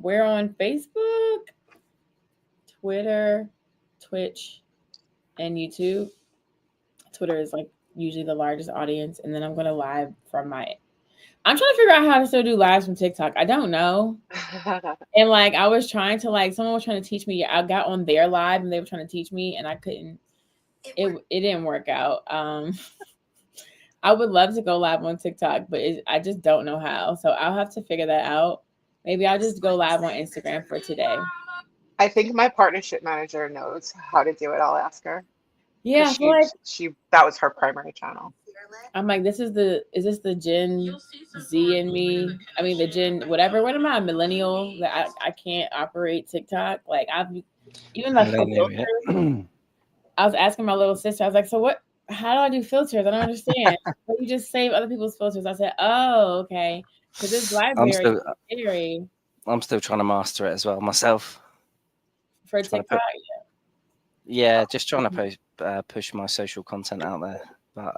We're on Facebook, Twitter, Twitch, and YouTube. Twitter is like usually the largest audience, and then I'm gonna live from my. I'm trying to figure out how to still do lives from TikTok. I don't know. And like I was trying to like someone was trying to teach me. I got on their live and they were trying to teach me, and I couldn't. It didn't work out. I would love to go live on TikTok, but I just don't know how. So I'll have to figure that out. Maybe I'll just go live on Instagram for today. I think my partnership manager knows how to do it. I'll ask her because Yeah, I feel like she that was her primary channel. I'm like, is this the Gen Z in me? I mean, the Gen whatever. What am I, a millennial that I can't operate TikTok? Like I've even like for Millennial, yeah. filters. I was asking my little sister. I was like, so what? How do I do filters? I don't understand. But you just save other people's filters. I said, oh, okay. Because this I'm library still is scary I'm still trying to master it as well myself. for Trying to TikTok. put, yeah, just trying to push my social content out there, but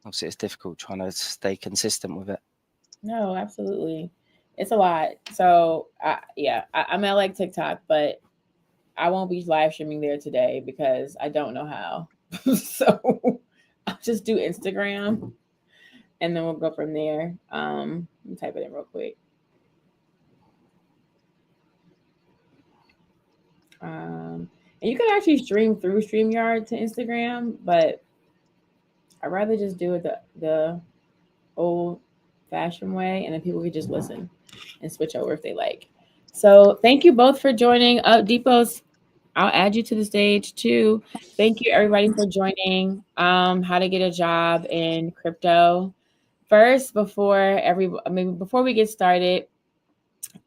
obviously it's difficult trying to stay consistent with it. No, absolutely. It's a lot. So I mean, I like TikTok, but I won't be live streaming there today because I don't know how. So I'll just do Instagram and then we'll go from there. Let me type it in real quick. And you can actually stream through StreamYard to Instagram, but I'd rather just do it the old fashioned way, and then people could just listen and switch over if they like. So thank you both for joining. Depots, I'll add you to the stage too. Thank you everybody for joining. How to get a job in crypto. First, before we get started,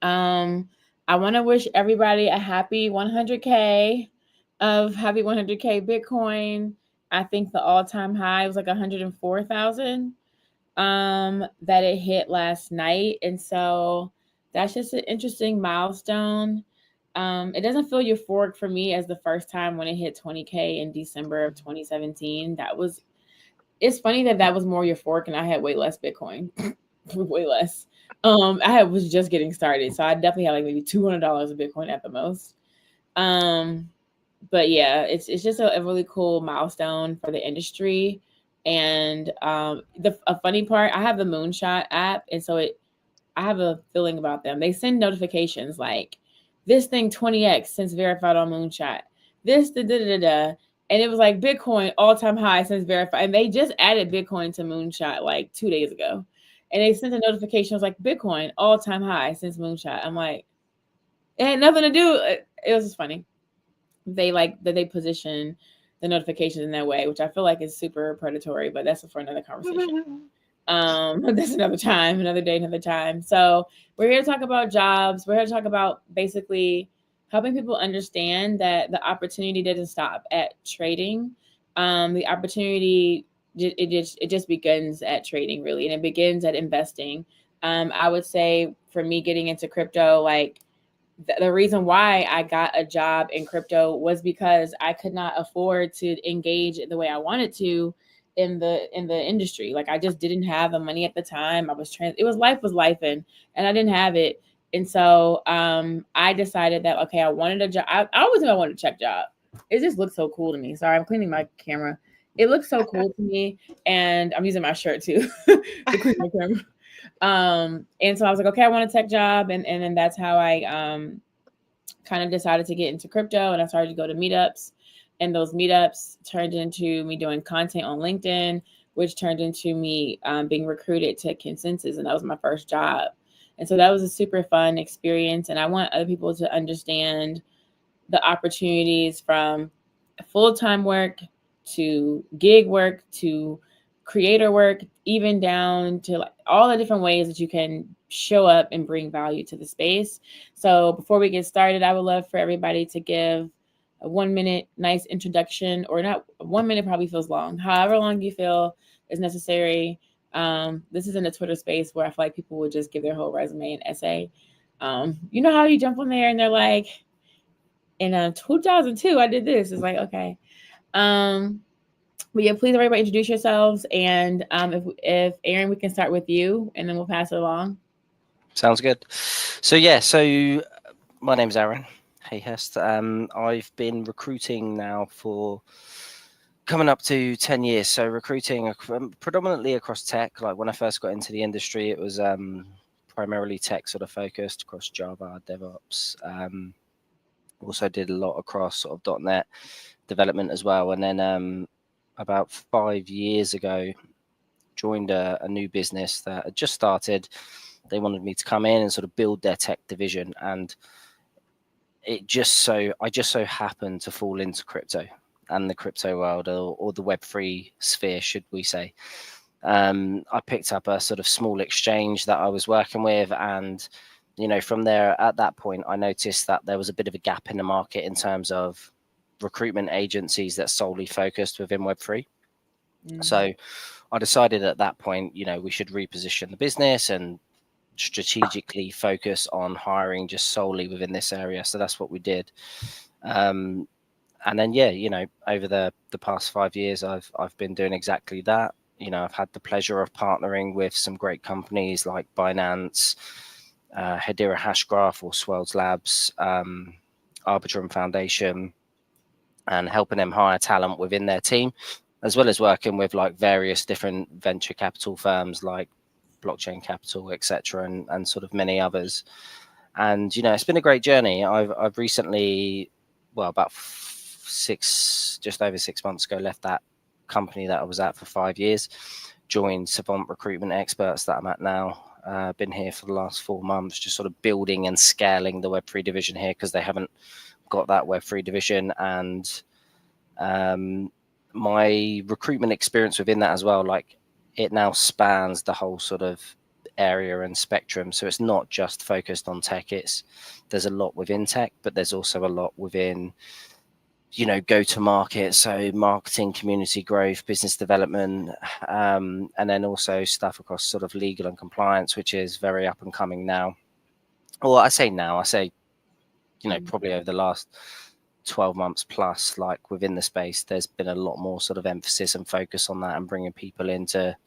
um, I want to wish everybody a happy 100K happy 100K Bitcoin. I think the all-time high was like 104,000 that it hit last night, and so that's just an interesting milestone. It doesn't feel euphoric for me as the first time when it hit 20K in December of 2017. It's funny that was more euphoric and I had way less Bitcoin. Way less. Was just getting started, so I definitely had like maybe $200 of Bitcoin at the most. But yeah, it's just a really cool milestone for the industry. And a funny part, I have the Moonshot app, and so I have a feeling about them. They send notifications like this thing 20x since verified on Moonshot. This da da da da. And it was like Bitcoin all-time high since verified. And they just added Bitcoin to Moonshot like 2 days ago. And they sent a notification, it was like Bitcoin all-time high since Moonshot. I'm like, it had nothing to do. It was just funny. They like that they position the notifications in that way, which I feel like is super predatory, but that's for another conversation. That's another time, another day, another time. So we're here to talk about jobs. We're here to talk about basically helping people understand that the opportunity doesn't stop at trading. The opportunity it just begins at trading, really, and it begins at investing. I would say for me getting into crypto, like the reason why I got a job in crypto was because I could not afford to engage the way I wanted to in the industry. Like I just didn't have the money at the time. Life was life and I didn't have it. And so I decided that okay, I wanted a job. I always knew I wanted a check job. It just looks so cool to me. Sorry, I'm cleaning my camera. It looks so cool to me, and I'm using my shirt too to clean my camera. And so I was like, okay, I want a tech job, and then that's how I kind of decided to get into crypto, and I started to go to meetups, and those meetups turned into me doing content on LinkedIn, which turned into me being recruited to Consensus, and that was my first job. And so that was a super fun experience, and I want other people to understand the opportunities from full-time work to gig work to creator work, even down to like all the different ways that you can show up and bring value to the space. So before we get started, I would love for everybody to give a 1 minute nice introduction, or not 1 minute probably feels long, however long you feel is necessary. This is in the Twitter space where I feel like people would just give their whole resume and essay. You know how you jump on there and they're like, in 2002, I did this. It's like, okay. But yeah, please everybody introduce yourselves. And if Aaron, we can start with you and then we'll pass it along. Sounds good. So yeah, so my name's Aaron Hayhurst. I've been recruiting now for coming up to 10 years. So recruiting predominantly across tech. Like when I first got into the industry, it was primarily tech sort of focused across Java, DevOps. Also did a lot across sort of .NET development as well. And then about 5 years ago, joined a new business that had just started. They wanted me to come in and sort of build their tech division, and I just so happened to fall into crypto and the crypto world, or the Web3 sphere, should we say. I picked up a sort of small exchange that I was working with, and from there, at that point, I noticed that there was a bit of a gap in the market in terms of recruitment agencies that solely focused within Web3. So I decided at that point, we should reposition the business and strategically focus on hiring just solely within this area. So that's what we did. And then, over the past 5 years, I've been doing exactly that. I've had the pleasure of partnering with some great companies like Binance, Hedera Hashgraph, or Swells Labs, Arbitrum Foundation, and helping them hire talent within their team, as well as working with like various different venture capital firms like Blockchain Capital, etc., and sort of many others. And it's been a great journey. I've recently, well, about just over 6 months ago, left that company that I was at for 5 years, joined Savant Recruitment Experts that I'm at now. Been here for the last 4 months, just sort of building and scaling the Web3 division here, because they haven't got that Web3 division. And my recruitment experience within that as well, like, it now spans the whole sort of area and spectrum. So it's not just focused on tech. There's a lot within tech, but there's also a lot within, go to market. So marketing, community growth, business development, and then also stuff across sort of legal and compliance, which is very up and coming now. Well, I say probably over the last 12 months plus, like within the space, there's been a lot more sort of emphasis and focus on that, and bringing people into,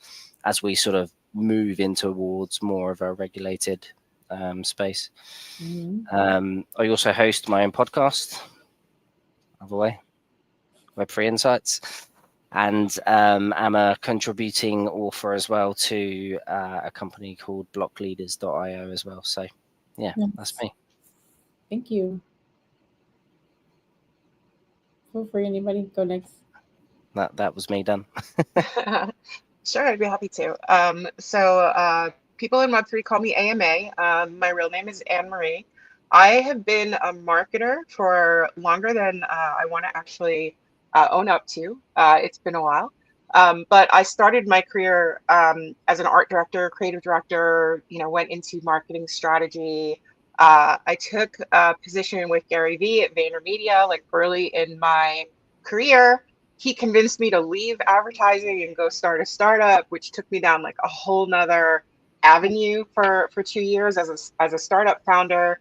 as we sort of move in towards more of a regulated space. I also host my own podcast, other way, Web3 Insights, and I'm a contributing author as well to a company called blockleaders.io as well. So yeah, that's me. Thank you. Feel free, anybody, go next. That was me done. Sure, I'd be happy to. So people in Web3 call me AMA. My real name is Anne Marie. I have been a marketer for longer than I want to actually own up to. It's been a while. But I started my career as an art director, creative director, went into marketing strategy. I took a position with Gary Vee at VaynerMedia, like early in my career. He convinced me to leave advertising and go start a startup, which took me down like a whole nother avenue for 2 years as a startup founder,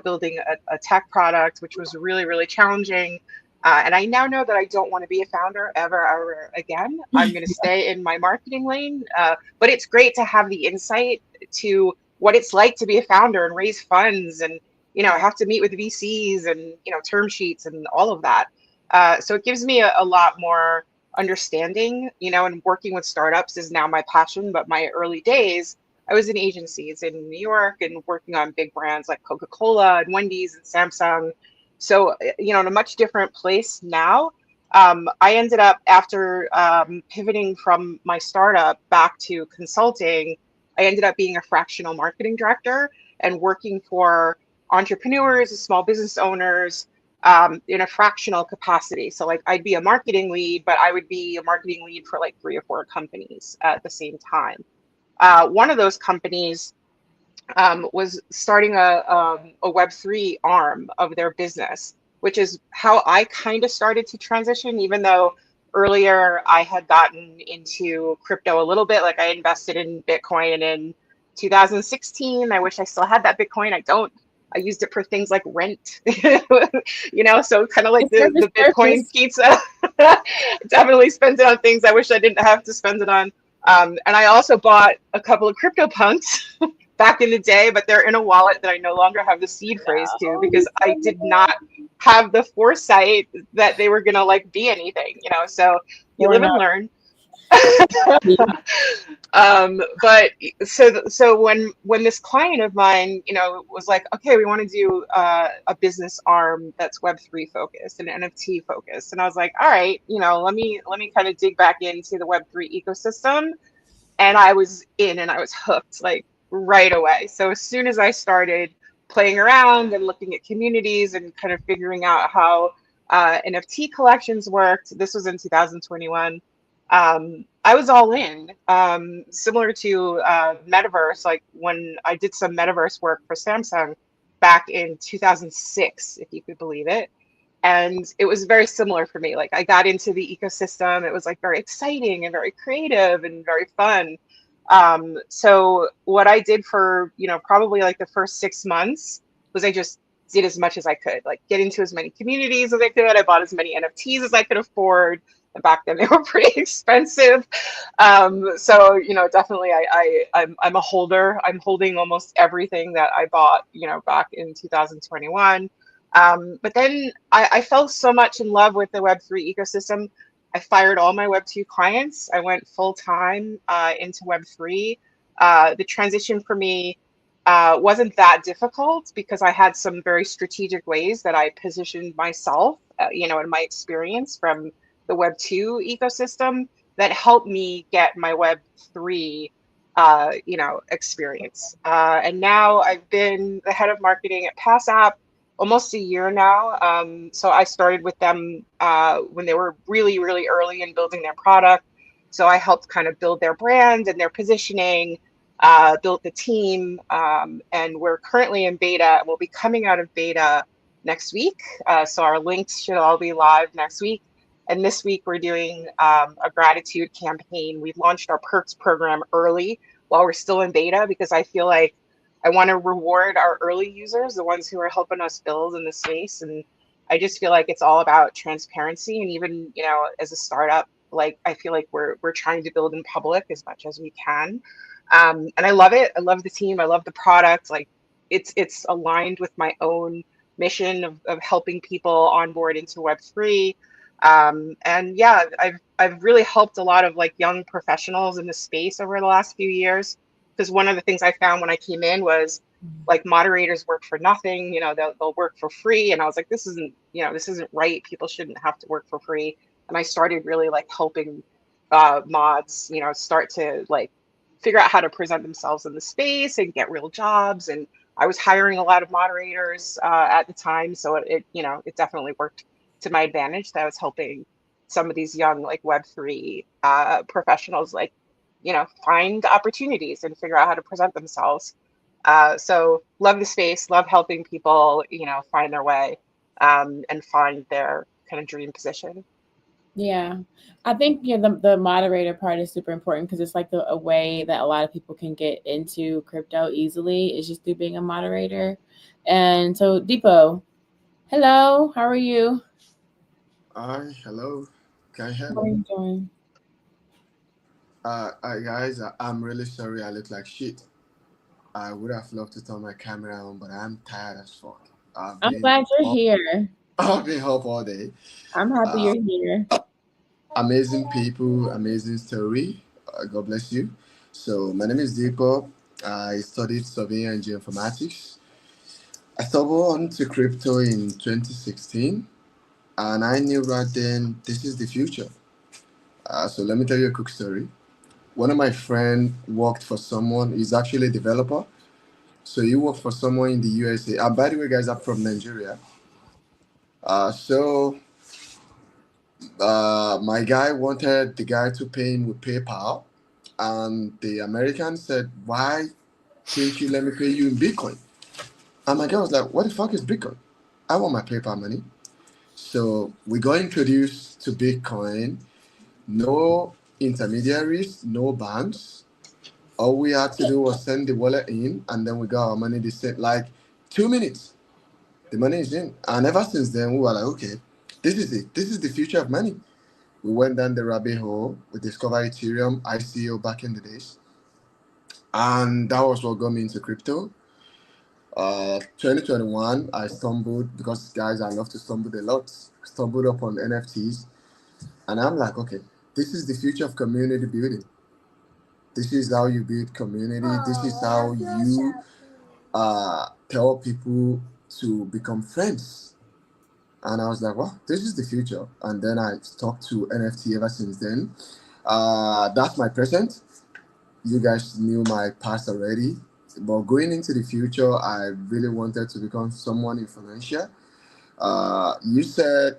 building a tech product, which was really, really challenging. And I now know that I don't want to be a founder ever again. I'm going to stay in my marketing lane. But it's great to have the insight to what it's like to be a founder and raise funds and, have to meet with VCs and, term sheets and all of that. So it gives me a lot more understanding, and working with startups is now my passion. But my early days, I was in agencies in New York and working on big brands like Coca-Cola and Wendy's and Samsung. So, in a much different place now. I ended up, after pivoting from my startup back to consulting, I ended up being a fractional marketing director and working for entrepreneurs and small business owners in a fractional capacity. So like I'd be a marketing lead, but I would be a marketing lead for like 3 or 4 companies at the same time. One of those companies was starting a Web3 arm of their business, which is how I kind of started to transition, even though earlier I had gotten into crypto a little bit. Like I invested in Bitcoin in 2016. I wish I still had that Bitcoin. I don't. I used it for things like rent, so kind of like the Bitcoin pizza. Definitely spent it on things I wish I didn't have to spend it on. And I also bought a couple of CryptoPunks back in the day, but they're in a wallet that I no longer have the seed phrase to because I did not have the foresight that they were gonna like be anything, you know. So you Or live and not. learn. But so when this client of mine, you know, was like, okay, we want to do a business arm that's Web3 focused and NFT focused, and I was like, all right, you know, let me kind of dig back into the Web3 ecosystem, and I was in and I was hooked like right away. So as soon as I started playing around and looking at communities and kind of figuring out how NFT collections worked, this was in 2021. I was all in. Similar to Metaverse, like when I did some Metaverse work for Samsung back in 2006, if you could believe it. And it was very similar for me. Like I got into the ecosystem. It was like very exciting and very creative and very fun. So what I did for, you know, probably like the first 6 months was I just did as much as I could, like get into as many communities as I could. I bought as many NFTs as I could afford. And back then they were pretty expensive. So, you know, definitely I'm a holder. I'm holding almost everything that I bought, you know, back in 2021. But then I fell so much in love with the Web3 ecosystem. I fired all my Web2 clients. I went full time into Web3. The transition for me wasn't that difficult because I had some very strategic ways that I positioned myself, you know, in my experience from the Web2 ecosystem that helped me get my Web3, you know, experience. And now I've been the head of marketing at PassApp almost a year now. So I started with them when they were really, really early in building their product. So I helped kind of build their brand and their positioning, built the team, and we're currently in beta. We'll be coming out of beta next week. So our links should all be live next week. And this week we're doing a gratitude campaign. We've launched our perks program early while we're still in beta because I feel like I want to reward our early users, the ones who are helping us build in the space. And I just feel like it's all about transparency. And even, you know, as a startup, like I feel like we're trying to build in public as much as we can. And I love it. I love the team. I love the product. Like it's aligned with my own mission of helping people onboard into Web3. And yeah, I've really helped a lot of like young professionals in the space over the last few years. Because one of the things I found when I came in was like moderators work for nothing, you know, they'll work for free. And I was like, this isn't, you know, this isn't right. People shouldn't have to work for free. And I started really like helping mods, you know, start to like figure out how to present themselves in the space and get real jobs. And I was hiring a lot of moderators at the time. So it, you know, it definitely worked to my advantage that I was helping some of these young like Web3 professionals like, you know, find opportunities and figure out how to present themselves. So love the space, love helping people, you know, find their way and find their kind of dream position. Yeah, I think the moderator part is super important because it's like a way that a lot of people can get into crypto easily is just through being a moderator. And so, Deepo, hello, how are you? Hi, hello. Can you hear How are me? you doing? Guys, I'm really sorry I look like shit. I would have loved to turn my camera on, but I'm tired as fuck. I've I'm been glad you're up, here. I've been up all day. I'm happy Uh, you're here. Amazing people, amazing story. God bless you. So my name is Deepo. I studied surveying and geoinformatics. I stumbled onto crypto in 2016, and I knew right then this is the future. So let me tell you a quick story. One of my friend worked for someone. He's actually a developer. So he worked for someone in the USA. And by the way, guys, I'm from Nigeria. So my guy wanted the guy to pay him with PayPal, and the American said, "Why can't you let me pay you in Bitcoin?" And my guy was like, "What the fuck is Bitcoin? I want my PayPal money." So we got introduced to Bitcoin. No intermediaries, no banks. All we had to do was send the wallet in, and then we got our money. They said like 2 minutes, the money is in. And ever since then, we were like, okay, this is it. This is the future of money. We went down the rabbit hole. We discovered Ethereum, ICO back in the days. And that was what got me into crypto. 2021, I stumbled because guys, I love to stumble a lot. Stumbled upon NFTs, and I'm like, okay, this is the future of community building. This is how you build community. This is how you tell people to become friends. And I was like, wow, this is the future. And then I stuck to NFT ever since then. That's my present. You guys knew my past already. But going into the future, I really wanted to become someone influential. You said,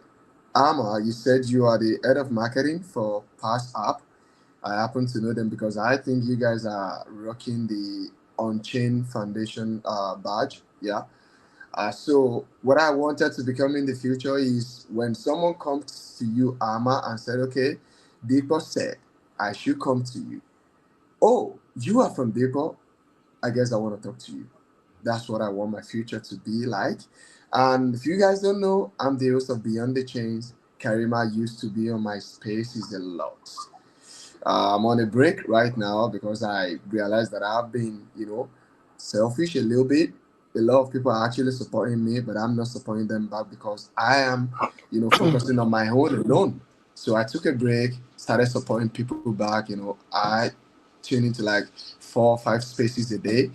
Ama, you said you are the head of marketing for Pass App. I happen to know them because I think you guys are rocking the On-Chain Foundation badge. Yeah. So what I wanted to become in the future is when someone comes to you, Ama, and said, okay, Deepak said, I should come to you. Oh, you are from Deepak? I guess I want to talk to you. That's what I want my future to be like. And if you guys don't know, I'm the host of Beyond the Chains. Karima used to be on my spaces a lot. I'm on a break right now because I realized that I've been, selfish a little bit. A lot of people are actually supporting me, but I'm not supporting them back because I am, focusing on my own alone. So I took a break, started supporting people back. I tune into like 4 or 5 spaces a day,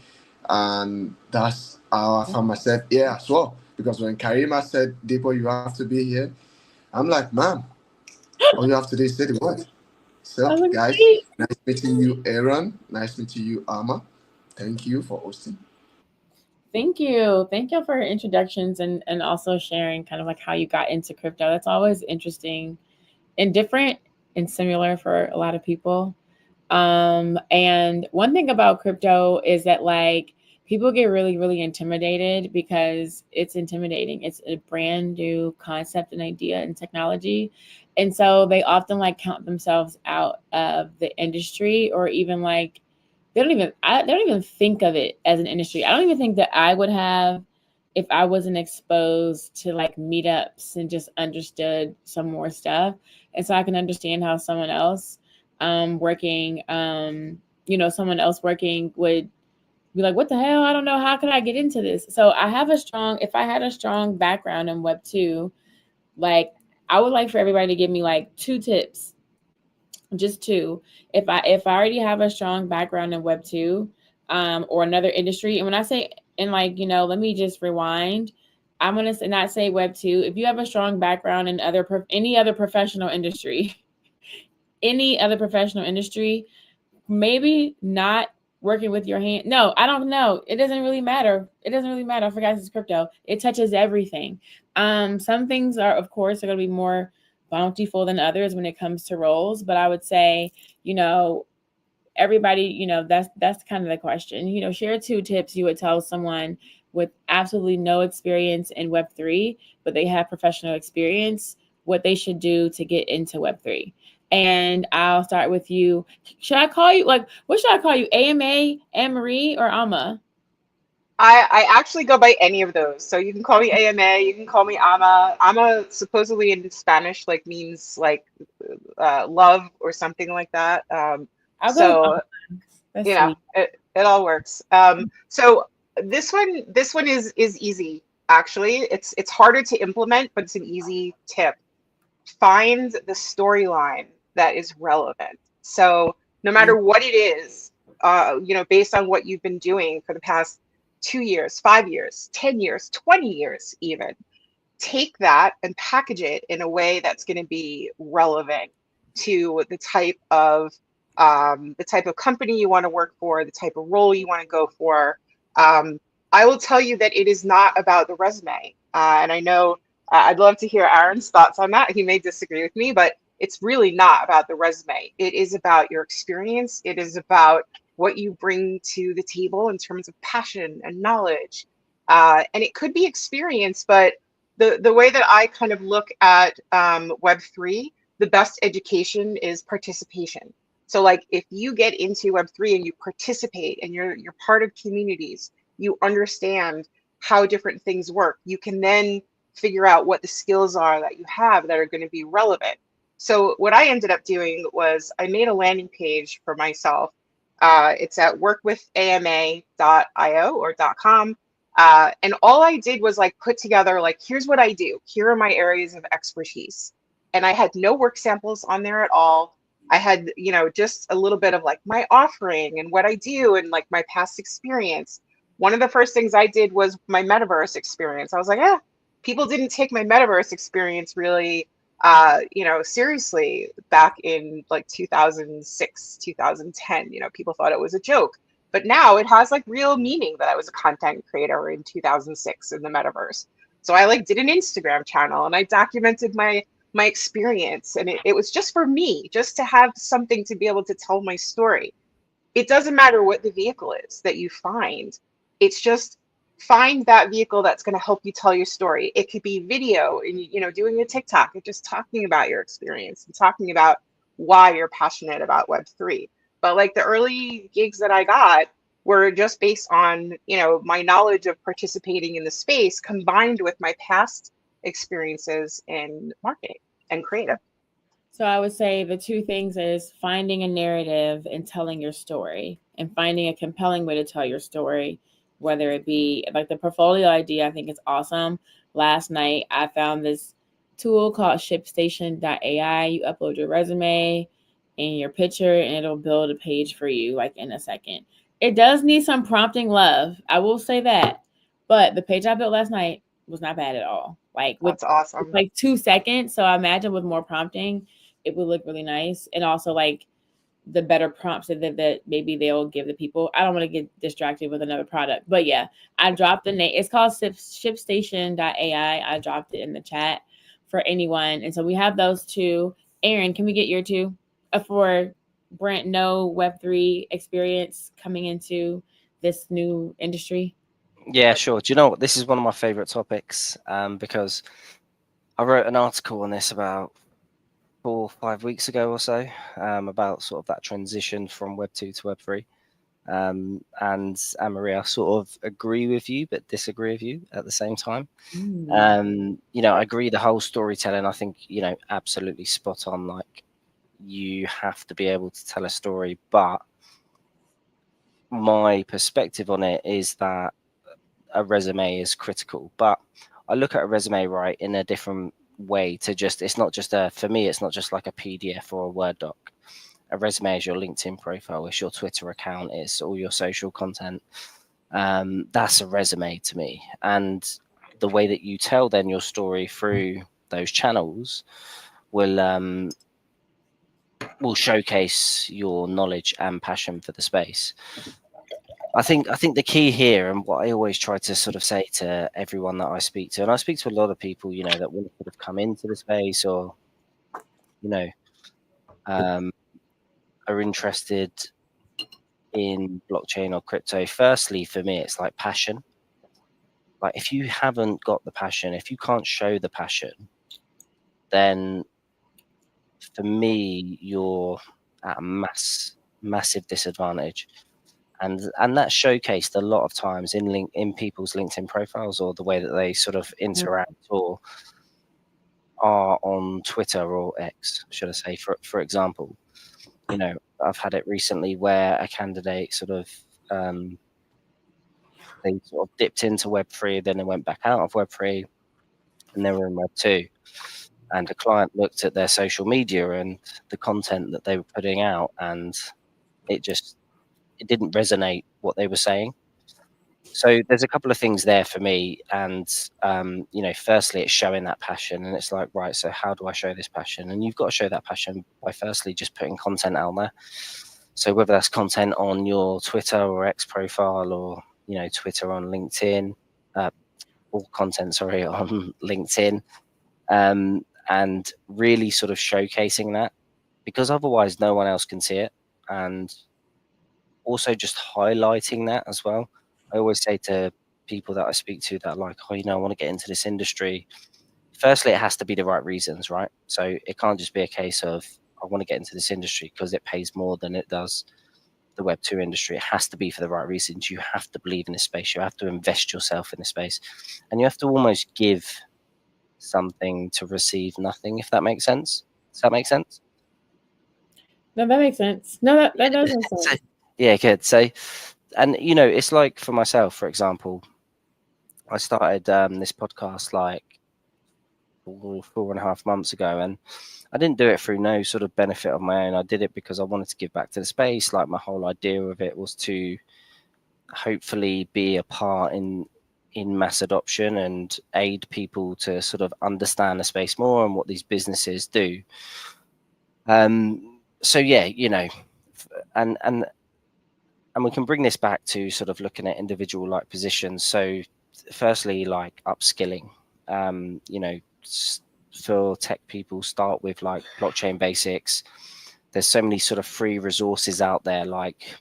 and that's how I found myself here as well. Because when Karima said, "Deepo, you have to be here," I'm like, "Ma'am, all you have to do is say the word." So, guys, nice meeting you, Aaron. Nice meeting you, Ama. Thank you for hosting. Thank you. Thank you for your introductions and also sharing kind of like how you got into crypto. That's always interesting and different and similar for a lot of people. And one thing about crypto is that like people get really, really intimidated because it's intimidating. It's a brand new concept and idea and technology. And so they often like count themselves out of the industry or even like they don't even think of it as an industry. I don't even think that I would have if I wasn't exposed to like meetups and just understood some more stuff. And so I can understand how someone else working someone else working would be like, what the hell? I don't know. How can I get into this? So if I had a strong background in Web2, like I would like for everybody to give me like 2 tips, just 2. If I already have a strong background in Web2 or another industry, and when I say, and like, let me just rewind. I'm going to not say Web2. If you have a strong background in any other professional industry, any other professional industry, maybe not working with your hand. No, I don't know. It doesn't really matter. It doesn't really matter. I forgot this is crypto. It touches everything. Some things are, of course, are going to be more bountiful than others when it comes to roles. But I would say, everybody, that's kind of the question. Share 2 tips you would tell someone with absolutely no experience in Web3, but they have professional experience, what they should do to get into Web3. And I'll start with you. Should I call you, like, what should I call you? AMA, Anne-Marie, or Ama? I actually go by any of those. So you can call me AMA, you can call me Ama. Ama supposedly in Spanish like means like love or something like that. I'll go with So Ama. That's you know, sweet. it all works. So this one is easy actually. It's harder to implement, but it's an easy tip. Find the storyline that is relevant. So no matter what it is, based on what you've been doing for the past 2 years, 5 years, 10 years, 20 years, even take that and package it in a way that's going to be relevant to the type of company you want to work for, the type of role you want to go for. I will tell you that it is not about the resume, and I know I'd love to hear Aaron's thoughts on that. He may disagree with me, but it's really not about the resume. It is about your experience. It is about what you bring to the table in terms of passion and knowledge. And it could be experience, but the way that I kind of look at Web3, the best education is participation. So like if you get into Web3 and you participate and you're part of communities, you understand how different things work. You can then figure out what the skills are that you have that are going to be relevant. So what I ended up doing was I made a landing page for myself It's at workwithama.io or .com. And all I did was like put together like, here's what I do. Here are my areas of expertise. And I had no work samples on there at all. I had, you know, just a little bit of like my offering and what I do and like my past experience. One of the first things I did was my metaverse experience. I was like, people didn't take my metaverse experience really you know, seriously back in like 2006, 2010. You know, people thought it was a joke. But now it has like real meaning that I was a content creator in 2006 in the metaverse. So I like did an Instagram channel and I documented my experience, and it was just for me, just to have something to be able to tell my story. It doesn't matter what the vehicle is that you find. It's just find that vehicle that's going to help you tell your story. It could be video and, you know, doing a TikTok and just talking about your experience and talking about why you're passionate about Web3. But like the early gigs that I got were just based on, you know, my knowledge of participating in the space combined with my past experiences in marketing and creative. So I would say the two things is finding a narrative and telling your story, and finding a compelling way to tell your story, whether it be like the portfolio idea. I think it's awesome. Last night I found this tool called ShipStation.ai. You upload your resume and your picture and it'll build a page for you like in a second. It does need some prompting love, I will say that. But the page I built last night was not bad at all. Like with That's awesome. like 2 seconds. So I imagine with more prompting, it would look really nice. And also like the better prompts that maybe they'll give the people. I don't want to get distracted with another product, but yeah, I dropped the name. It's called ShipStation.ai. I dropped it in the chat for anyone. And so we have those two. Aaron, can we get your two for Brent? No Web3 experience coming into this new industry. Yeah, sure. Do you know what? This is one of my favorite topics because I wrote an article on this about 4 or 5 weeks ago or so about sort of that transition from Web 2 to Web 3. And Anne-Marie, I sort of agree with you, but disagree with you at the same time. You know, I agree the whole storytelling, I think, you know, absolutely spot on. Like, you have to be able to tell a story, but my perspective on it is that a resume is critical. But I look at a resume, right, in a different way to just, it's not just for me, it's not just like a PDF or a Word doc. A resume is your LinkedIn profile, it's your Twitter account, it's all your social content. That's a resume to me. And the way that you tell then your story through those channels will showcase your knowledge and passion for the space. I think the key here, and what I always try to sort of say to everyone that I speak to, and I speak to a lot of people, you know, that want to sort of come into the space or, you know, are interested in blockchain or crypto. Firstly, for me, it's like passion. Like, if you haven't got the passion, if you can't show the passion, then for me, you're at a massive disadvantage. And that's showcased a lot of times in people's LinkedIn profiles, or the way that they sort of interact or are on Twitter or X, should I say, for example. You know, I've had it recently where a candidate sort of they sort of dipped into Web3, then they went back out of Web3, and they were in Web2. And a client looked at their social media and the content that they were putting out, and it didn't resonate what they were saying. So there's a couple of things there for me. And, you know, firstly, it's showing that passion. And it's like, right, so how do I show this passion? And you've got to show that passion by firstly just putting content out there. So whether that's content on your Twitter or X profile, or, you know, Twitter on LinkedIn, all content, sorry, on LinkedIn, and really sort of showcasing that, because otherwise no one else can see it. And also just highlighting that as well. I always say to people that I speak to that, like, oh, you know, I want to get into this industry. Firstly, it has to be the right reasons, right? So it can't just be a case of, I want to get into this industry because it pays more than it does the Web2 industry. It has to be for the right reasons. You have to believe in this space. You have to invest yourself in this space. And you have to almost give something to receive nothing, if that makes sense. Does that make sense? No, that makes sense. No, that does make sense. Yeah, good. So, and it's like for myself, for example, I started this podcast like 4.5 months ago, and I didn't do it through no sort of benefit of my own. I did it because I wanted to give back to the space. Like my whole idea of it was to hopefully be a part in mass adoption and aid people to sort of understand the space more and what these businesses do. So yeah, and we can bring this back to sort of looking at individual like positions. So firstly, like upskilling, for tech people, start with like blockchain basics. There's so many sort of free resources out there like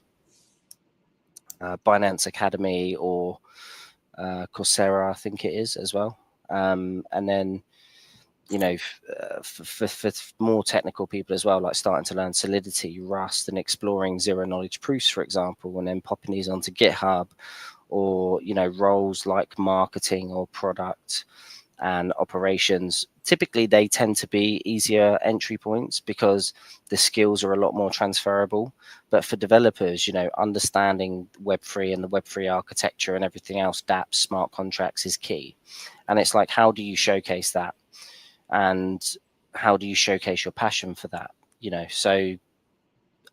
Binance Academy or Coursera, I think it is as well. And then for more technical people as well, like starting to learn Solidity, Rust, and exploring zero knowledge proofs, for example, and then popping these onto GitHub, or roles like marketing or product and operations. Typically, they tend to be easier entry points because the skills are a lot more transferable. But for developers, understanding Web3 and the Web3 architecture and everything else, dApps, smart contracts is key. And it's like, how do you showcase that? And how do you showcase your passion for that? So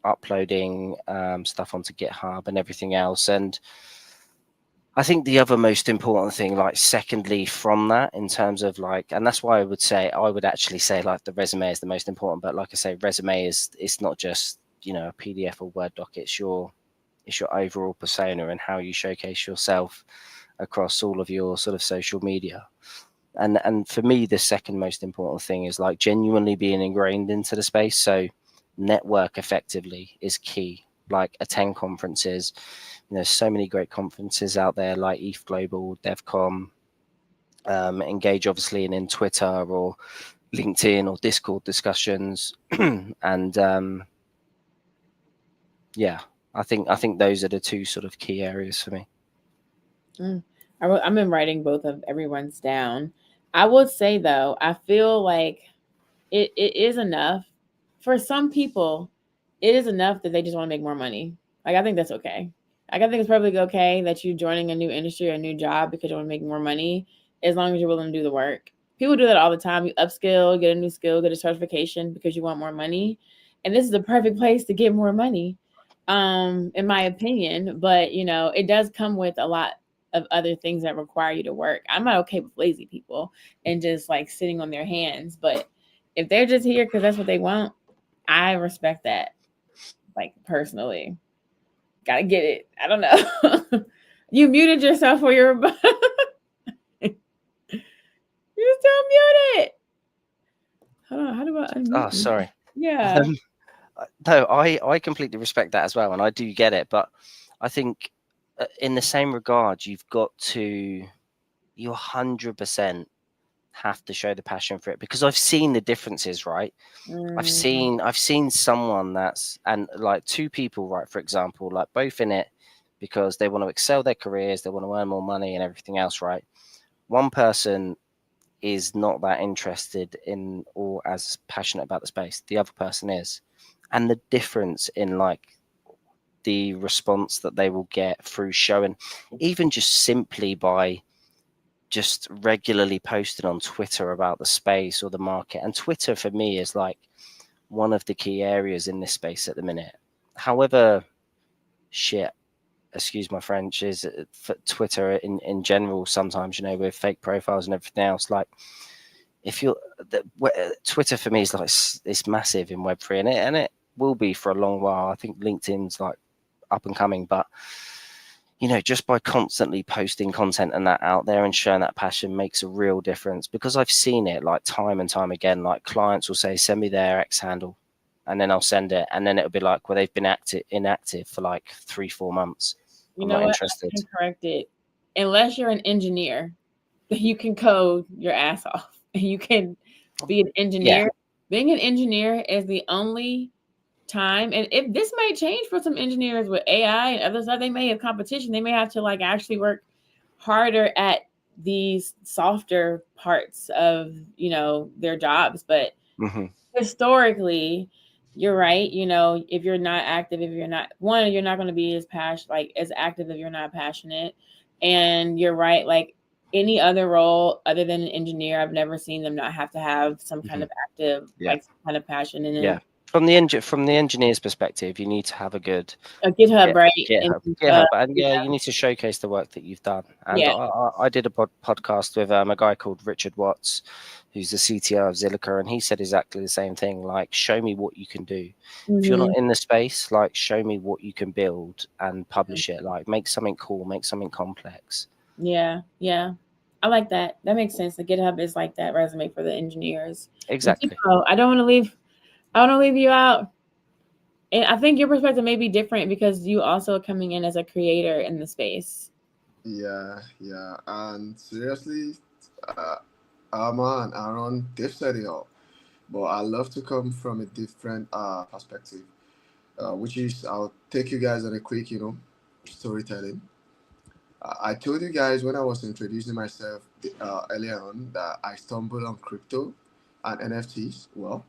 uploading stuff onto GitHub and everything else. And I think the other most important thing, like secondly from that, in terms of like, and that's why I would actually say like the resume is the most important. But like I say, resume it's not just a PDF or Word doc. It's your overall persona and how you showcase yourself across all of your sort of social media. And for me, the second most important thing is like genuinely being ingrained into the space. So network effectively is key. Like attend conferences. There's so many great conferences out there like ETH Global, DevCon. Engage obviously in Twitter or LinkedIn or Discord discussions. And yeah, I think those are the two sort of key areas for me. I've been writing both of everyone's down. I would say though, I feel like it is enough for some people. It is enough that they just want to make more money. Like I think that's okay. Like I think it's perfectly okay that you're joining a new industry or a new job because you want to make more money, as long as you're willing to do the work. People do that all the time. You upskill, get a new skill, get a certification because you want more money, and this is the perfect place to get more money, in my opinion. But it does come with a lot of other things that require you to work. I'm not okay with lazy people and just like sitting on their hands, but if they're just here because that's what they want, I respect that. Like personally, gotta get it. I don't know. You muted yourself for your. You're still muted. Hold on. How do I unmute? Oh, sorry. Yeah. No, I completely respect that as well, and I do get it. But I think in the same regard, you 100% have to show the passion for it, because I've seen the differences, right? I've seen someone and like two people, right, for example, like both in it because they want to excel their careers, they want to earn more money and everything else, right? One person is not that interested in or as passionate about the space. The other person is. And the difference in like the response that they will get through showing, even just simply by just regularly posting on Twitter about the space or the market. And Twitter for me is like one of the key areas in this space at the minute. However, shit, excuse my French, is for Twitter in general sometimes, with fake profiles and everything else. Like, if you're Twitter for me is like it's massive in Web3, and it will be for a long while. I think LinkedIn's like up and coming, but just by constantly posting content and that out there and showing that passion makes a real difference, because I've seen it like time and time again. Like clients will say, send me their X handle, and then I'll send it, and then it'll be like, well, they've been inactive for like 3-4 months. You I'm know not what? interested. I can correct it. Unless you're an engineer, you can code your ass off. You can be an engineer. Yeah. Being an engineer is the only time, and if this might change for some engineers with AI and other stuff, they may have competition. They may have to like actually work harder at these softer parts of their jobs. But historically, you're right. You know, if you're not active, if you're not one, you're not going to be as as active if you're not passionate. And you're right. Like any other role other than an engineer, I've never seen them not have to have some kind of active, like some kind of passion in it. From the engineer's perspective, you need to have a good GitHub, right? GitHub, and you need to showcase the work that you've done. And I did a podcast with a guy called Richard Watts, who's the CTO of Zilliqa, and he said exactly the same thing. Like, show me what you can do. If you're not in the space, like, show me what you can build and publish it. Like, make something cool, make something complex. Yeah. I like that. That makes sense. The GitHub is like that resume for the engineers. Exactly. I don't want to leave you out. And I think your perspective may be different because you also are coming in as a creator in the space. Yeah. And seriously, Alma and Aaron, they've said it all. But I love to come from a different perspective, which is I'll take you guys on a quick, storytelling. I told you guys when I was introducing myself earlier on that I stumbled on crypto and NFTs. Well,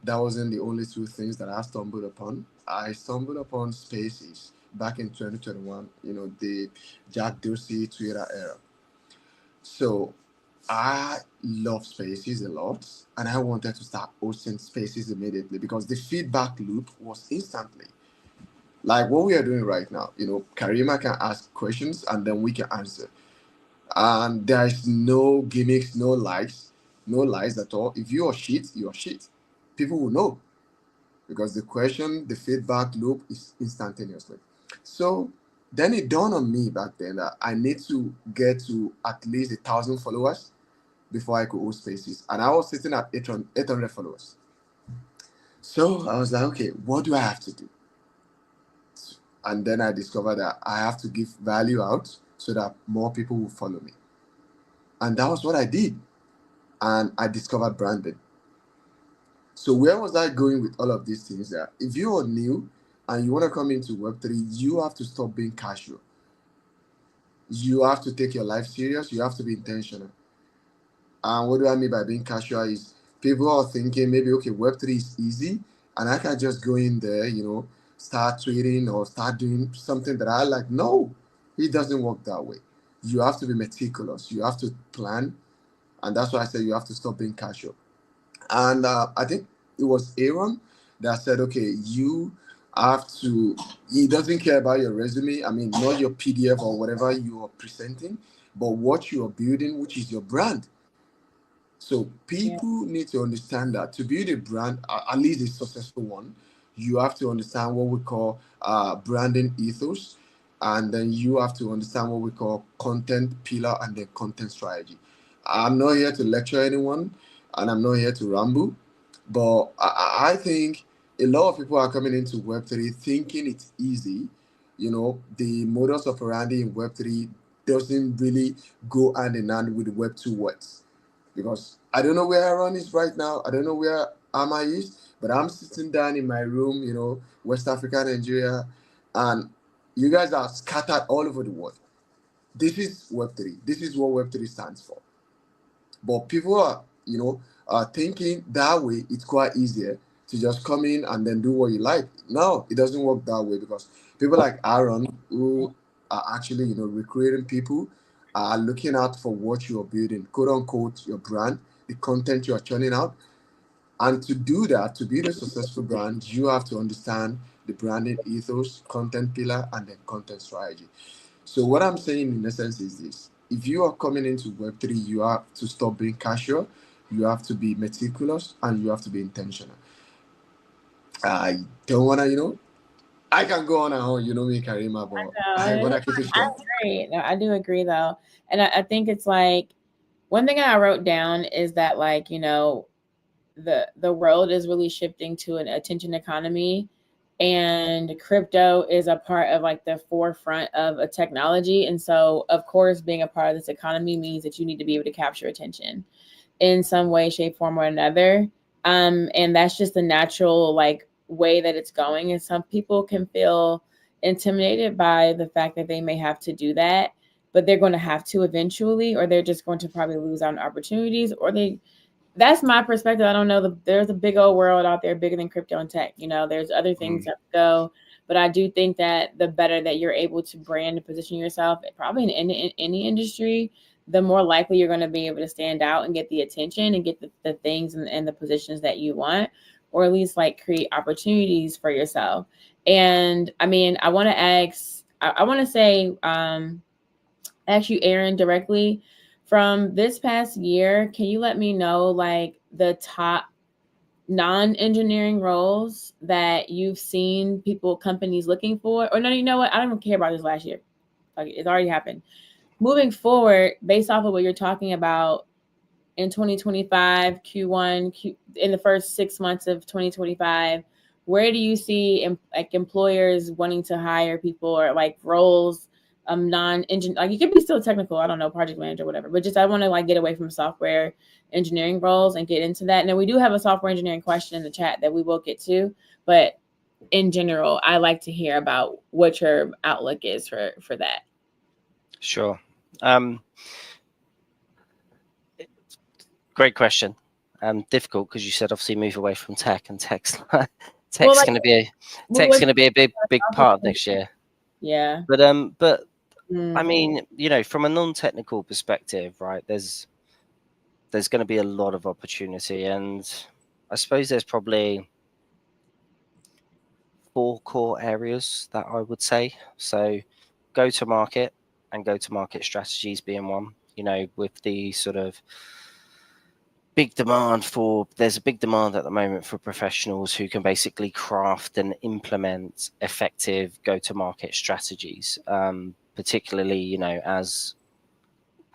that wasn't the only two things that I stumbled upon. I stumbled upon Spaces back in 2021, the Jack Dorsey Twitter era. So I love Spaces a lot, and I wanted to start hosting Spaces immediately because the feedback loop was instantly. Like what we are doing right now, Karima can ask questions and then we can answer. And there's no gimmicks, no lies at all. If you are shit, you are shit. People will know because the feedback loop is instantaneously. So then it dawned on me back then that I need to get to at least 1,000 followers before I could host Spaces. And I was sitting at 800 followers. So I was like, okay, what do I have to do? And then I discovered that I have to give value out so that more people will follow me. And that was what I did. And I discovered branding. So where was I going with all of these things? That if you are new and you want to come into Web3, you have to stop being casual. You have to take your life serious. You have to be intentional. And what do I mean by being casual is people are thinking maybe, okay, Web3 is easy and I can just go in there, start trading or start doing something that I like. No, it doesn't work that way. You have to be meticulous. You have to plan. And that's why I said you have to stop being casual. And I think it was Aaron that said, okay, you have to, he doesn't care about your resume. I mean, not your PDF or whatever you are presenting, but what you are building, which is your brand. So people need to understand that to build a brand, at least a successful one, you have to understand what we call branding ethos, and then you have to understand what we call content pillar and then content strategy. I'm not here to lecture anyone, and I'm not here to ramble, but I think a lot of people are coming into Web3 thinking it's easy. The modus operandi in Web3 doesn't really go hand in hand with the Web2 words because I don't know where Aaron is right now. I don't know where Ama is, but I'm sitting down in my room, West Africa, Nigeria, and you guys are scattered all over the world. This is Web3. This is what Web3 stands for. But people are thinking that way it's quite easier to just come in and then do what you like. No, it doesn't work that way because people like Aaron who are actually, recruiting people are looking out for what you're building, quote unquote, your brand, the content you are churning out. And to do that, to build a successful brand, you have to understand the branding ethos, content pillar, and then content strategy. So what I'm saying in essence is this. If you are coming into Web3, you have to stop being casual, you have to be meticulous, and you have to be intentional. I don't want to, I can go on and on, me, Karima, but I want to keep it short. I agree. No, I do agree, though. And I think it's like, one thing I wrote down is that, like, the world is really shifting to an attention economy, and crypto is a part of like the forefront of a technology. And so, of course, being a part of this economy means that you need to be able to capture attention in some way, shape, form, or another. And that's just the natural like way that it's going. And some people can feel intimidated by the fact that they may have to do that, but they're going to have to eventually, or they're just going to probably lose out on opportunities, or they that's my perspective. I don't know. There's a big old world out there, bigger than crypto and tech. There's other things that go, but I do think that the better that you're able to brand and position yourself, probably in any industry, the more likely you're going to be able to stand out and get the attention and get the things and the positions that you want, or at least like create opportunities for yourself. And I mean, I want to ask, I want to say, ask you, Aaron, directly. From this past year, can you let me know like the top non-engineering roles that you've seen companies looking for? Or no, you know what? I don't even care about this last year. Like, it's already happened. Moving forward, based off of what you're talking about in 2025, Q1, in the first 6 months of 2025, where do you see like employers wanting to hire people, or like roles, non-engine, like it could be still technical, I don't know, project manager, whatever, but just I want to like get away from software engineering roles and get into that. And then we do have a software engineering question in the chat that we will get to, but in general, I like to hear about what your outlook is for that. Sure. Great question. Difficult because you said obviously move away from tech, and tech's going to be a big part of next year. Yeah. But I mean, from a non-technical perspective, right? There's going to be a lot of opportunity, and I suppose there's probably 4 core areas that I would say. So, go to market and go to market strategies being one. With the sort of there's a big demand at the moment for professionals who can basically craft and implement effective go-to-market strategies, particularly, as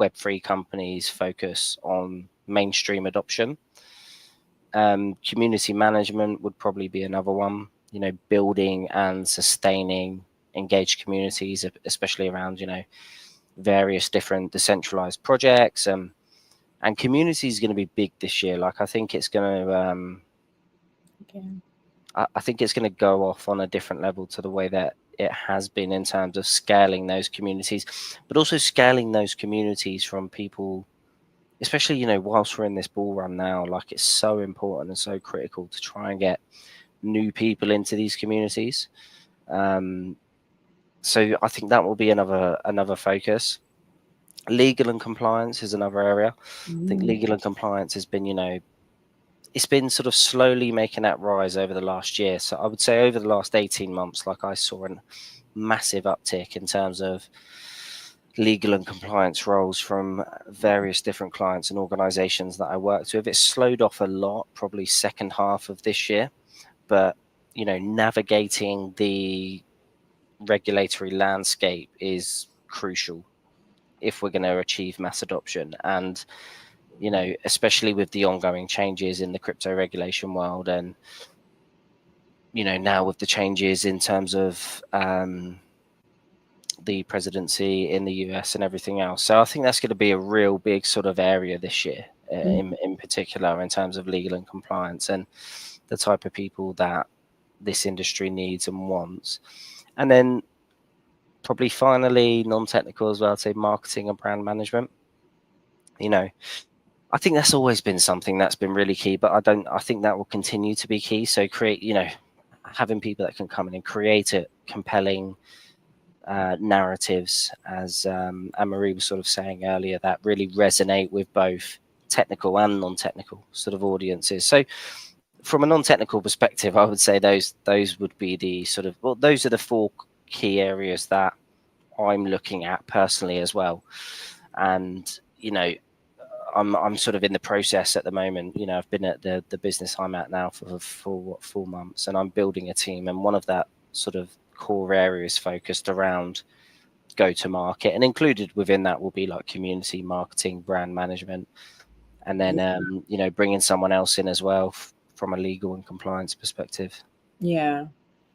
Web3 companies focus on mainstream adoption. Community management would probably be another one, building and sustaining engaged communities, especially around, various different decentralized projects. And community is going to be big this year. Like, I think it's going to, I think it's going to go off on a different level to the way that it has been in terms of scaling those communities, but also scaling those communities from people, especially, whilst we're in this bull run now. Like, it's so important and so critical to try and get new people into these communities. So I think that will be another focus. Legal and compliance is another area. I think legal and compliance has been, it's been sort of slowly making that rise over the last year. So I would say over the last 18 months, like, I saw a massive uptick in terms of legal and compliance roles from various different clients and organizations that I worked with. It's slowed off a lot, probably second half of this year, but navigating the regulatory landscape is crucial if we're going to achieve mass adoption. And especially with the ongoing changes in the crypto regulation world, and now with the changes in terms of the presidency in the US and everything else. So I think that's going to be a real big sort of area this year, in particular, in terms of legal and compliance and the type of people that this industry needs and wants. And then probably finally, non-technical as well, I'd say marketing and brand management. I think that's always been something that's been really key, but I think that will continue to be key. So having people that can come in and create a compelling narratives, as Anne-Marie was sort of saying earlier, that really resonate with both technical and non-technical sort of audiences. So from a non-technical perspective, I would say those would be the sort of, those are the 4 key areas that I'm looking at personally as well. And I'm sort of in the process at the moment. I've been at the business I'm at now for 4 months, and I'm building a team, and one of that sort of core areas focused around go to market, and included within that will be like community marketing, brand management, and then bringing someone else in as well from a legal and compliance perspective. Yeah,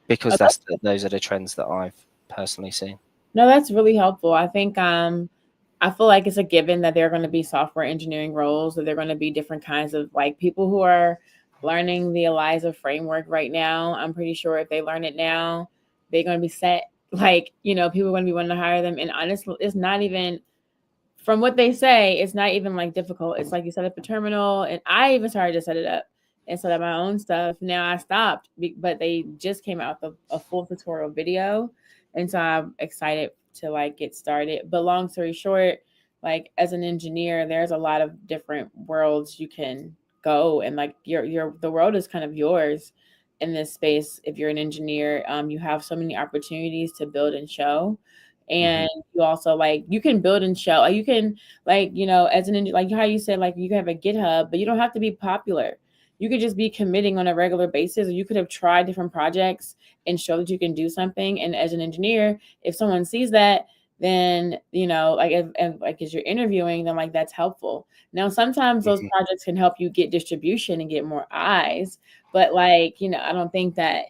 because those are the trends that I've personally seen. No, that's really helpful. I think I feel like it's a given that there are going to be software engineering roles, that there are going to be different kinds of like people who are learning the ELIZA framework right now. I'm pretty sure if they learn it now, they're going to be set. Like, people are going to be wanting to hire them. And honestly, it's not even from what they say, it's not even like difficult. It's like you set up a terminal, and I even started to set it up and set up my own stuff. Now I stopped, but they just came out with a full tutorial video, and so I'm excited to like get started. But long story short, like as an engineer, there's a lot of different worlds you can go, and like the world is kind of yours in this space. If you're an engineer, you have so many opportunities to build and show. And you also like you can build and show. Like, you can like, you know, as an like how you said, like you can have a GitHub, but you don't have to be popular. You could just be committing on a regular basis, or you could have tried different projects and show that you can do something. And as an engineer, if someone sees that, then you know, like if like as you're interviewing, then like that's helpful. Now sometimes those projects can help you get distribution and get more eyes, but like, you know, I don't think that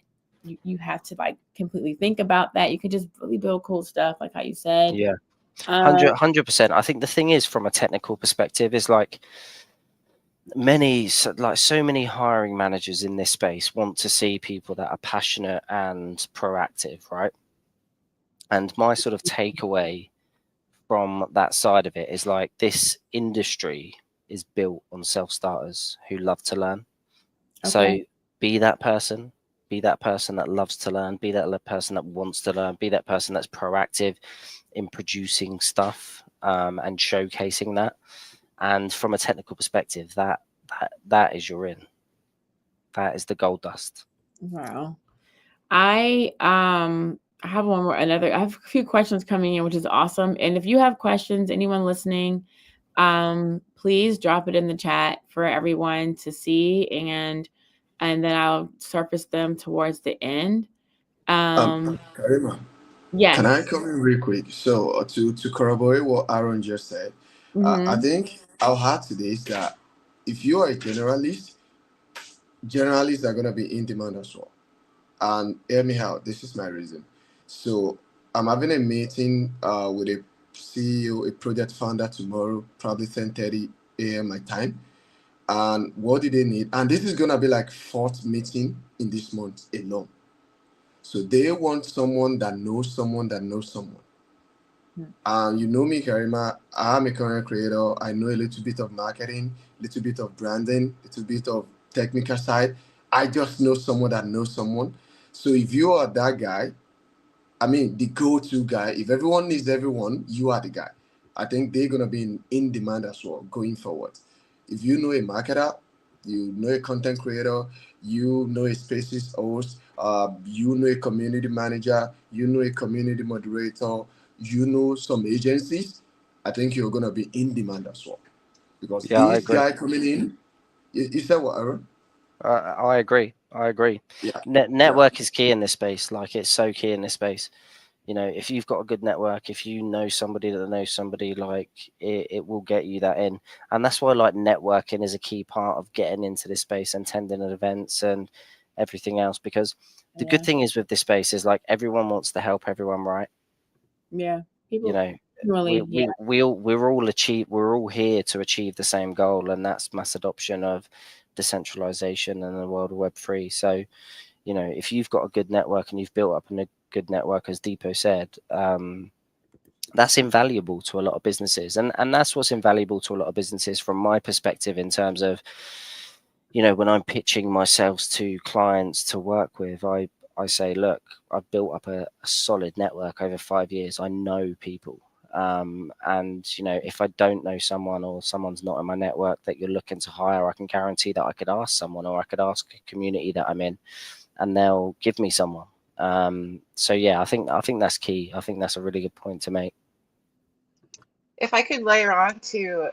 you have to like completely think about that. You could just really build cool stuff, like how you said. Yeah, 100%. I think the thing is, from a technical perspective, is like so many hiring managers in this space want to see people that are passionate and proactive, right? And my sort of takeaway from that side of it is like this industry is built on self-starters who love to learn. So be that person that loves to learn, be that person that wants to learn, be that person that's proactive in producing stuff and showcasing that. And from a technical perspective, that is your in. That is the gold dust. Wow. I have I have a few questions coming in, which is awesome. And if you have questions, anyone listening, please drop it in the chat for everyone to see, and then I'll surface them towards the end. Karima, Yes. can I come in real quick? So to corroborate what Aaron just said, I think I'll add to this that if you are a generalist, generalists are gonna be in demand as well. And hear me out. This is my reason. So I'm having a meeting with a CEO, a project founder tomorrow, probably 10:30 a.m. my time. And what do they need? And this is gonna be like fourth meeting in this month alone. So they want someone that knows someone that knows someone. And you know me, Karima, I'm a content creator. I know a little bit of marketing, a little bit of branding, a little bit of technical side. I just know someone that knows someone. So if you are that guy, I mean, the go-to guy, if everyone needs everyone, you are the guy. I think they're going to be in demand as well going forward. If you know a marketer, you know a content creator, you know a spaces host, you know a community manager, you know a community moderator, you know some agencies, I think you're going to be in demand as well. Because this guy coming in, you said what, Aaron? I agree. Yeah. Network is key in this space. Like, it's so key in this space. You know, if you've got a good network, if you know somebody that knows somebody, like it will get you that in. And that's why like networking is a key part of getting into this space and attending events and everything else. Because the good thing is with this space is like everyone wants to help everyone, right? Yeah. People, you know, really, we're all here to achieve the same goal, and that's mass adoption of decentralization in the world of Web3. So, you know, if you've got a good network and you've built up a good network, as Deepo said, that's invaluable to a lot of businesses, and that's what's invaluable to a lot of businesses from my perspective, in terms of, you know, when I'm pitching myself to clients to work with, I say, look, I've built up a solid network over 5 years. I know people. And, you know, if I don't know someone, or someone's not in my network that you're looking to hire, I can guarantee that I could ask someone, or I could ask a community that I'm in, and they'll give me someone. So yeah, I think that's key. I think that's a really good point to make. If I could layer on to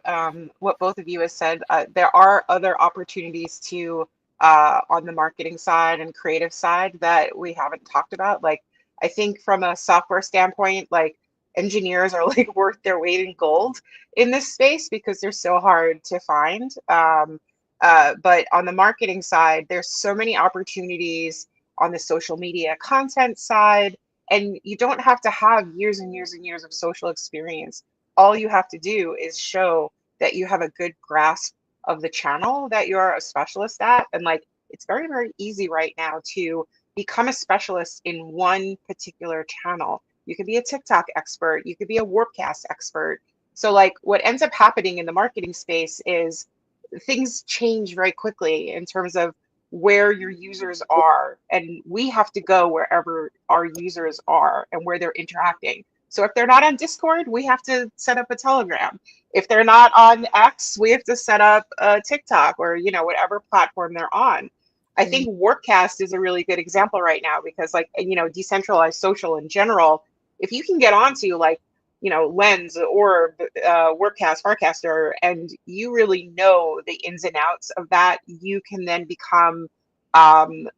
what both of you have said, there are other opportunities to on the marketing side and creative side that we haven't talked about. Like, I think from a software standpoint, like engineers are like worth their weight in gold in this space because they're so hard to find. But on the marketing side, there's so many opportunities on the social media content side, and you don't have to have years and years and years of social experience. All you have to do is show that you have a good grasp of the channel that you're a specialist at. And like, it's very, very easy right now to become a specialist in one particular channel. You could be a TikTok expert, you could be a Warpcast expert. So like what ends up happening in the marketing space is things change very quickly in terms of where your users are, and we have to go wherever our users are and where they're interacting. So if they're not on Discord, we have to set up a Telegram. If they're not on X, we have to set up a TikTok or, you know, whatever platform they're on. I think Workcast is a really good example right now because, like, you know, decentralized social in general, if you can get onto like, you know, Lens or Workcast, Farcaster, and you really know the ins and outs of that, you can then become,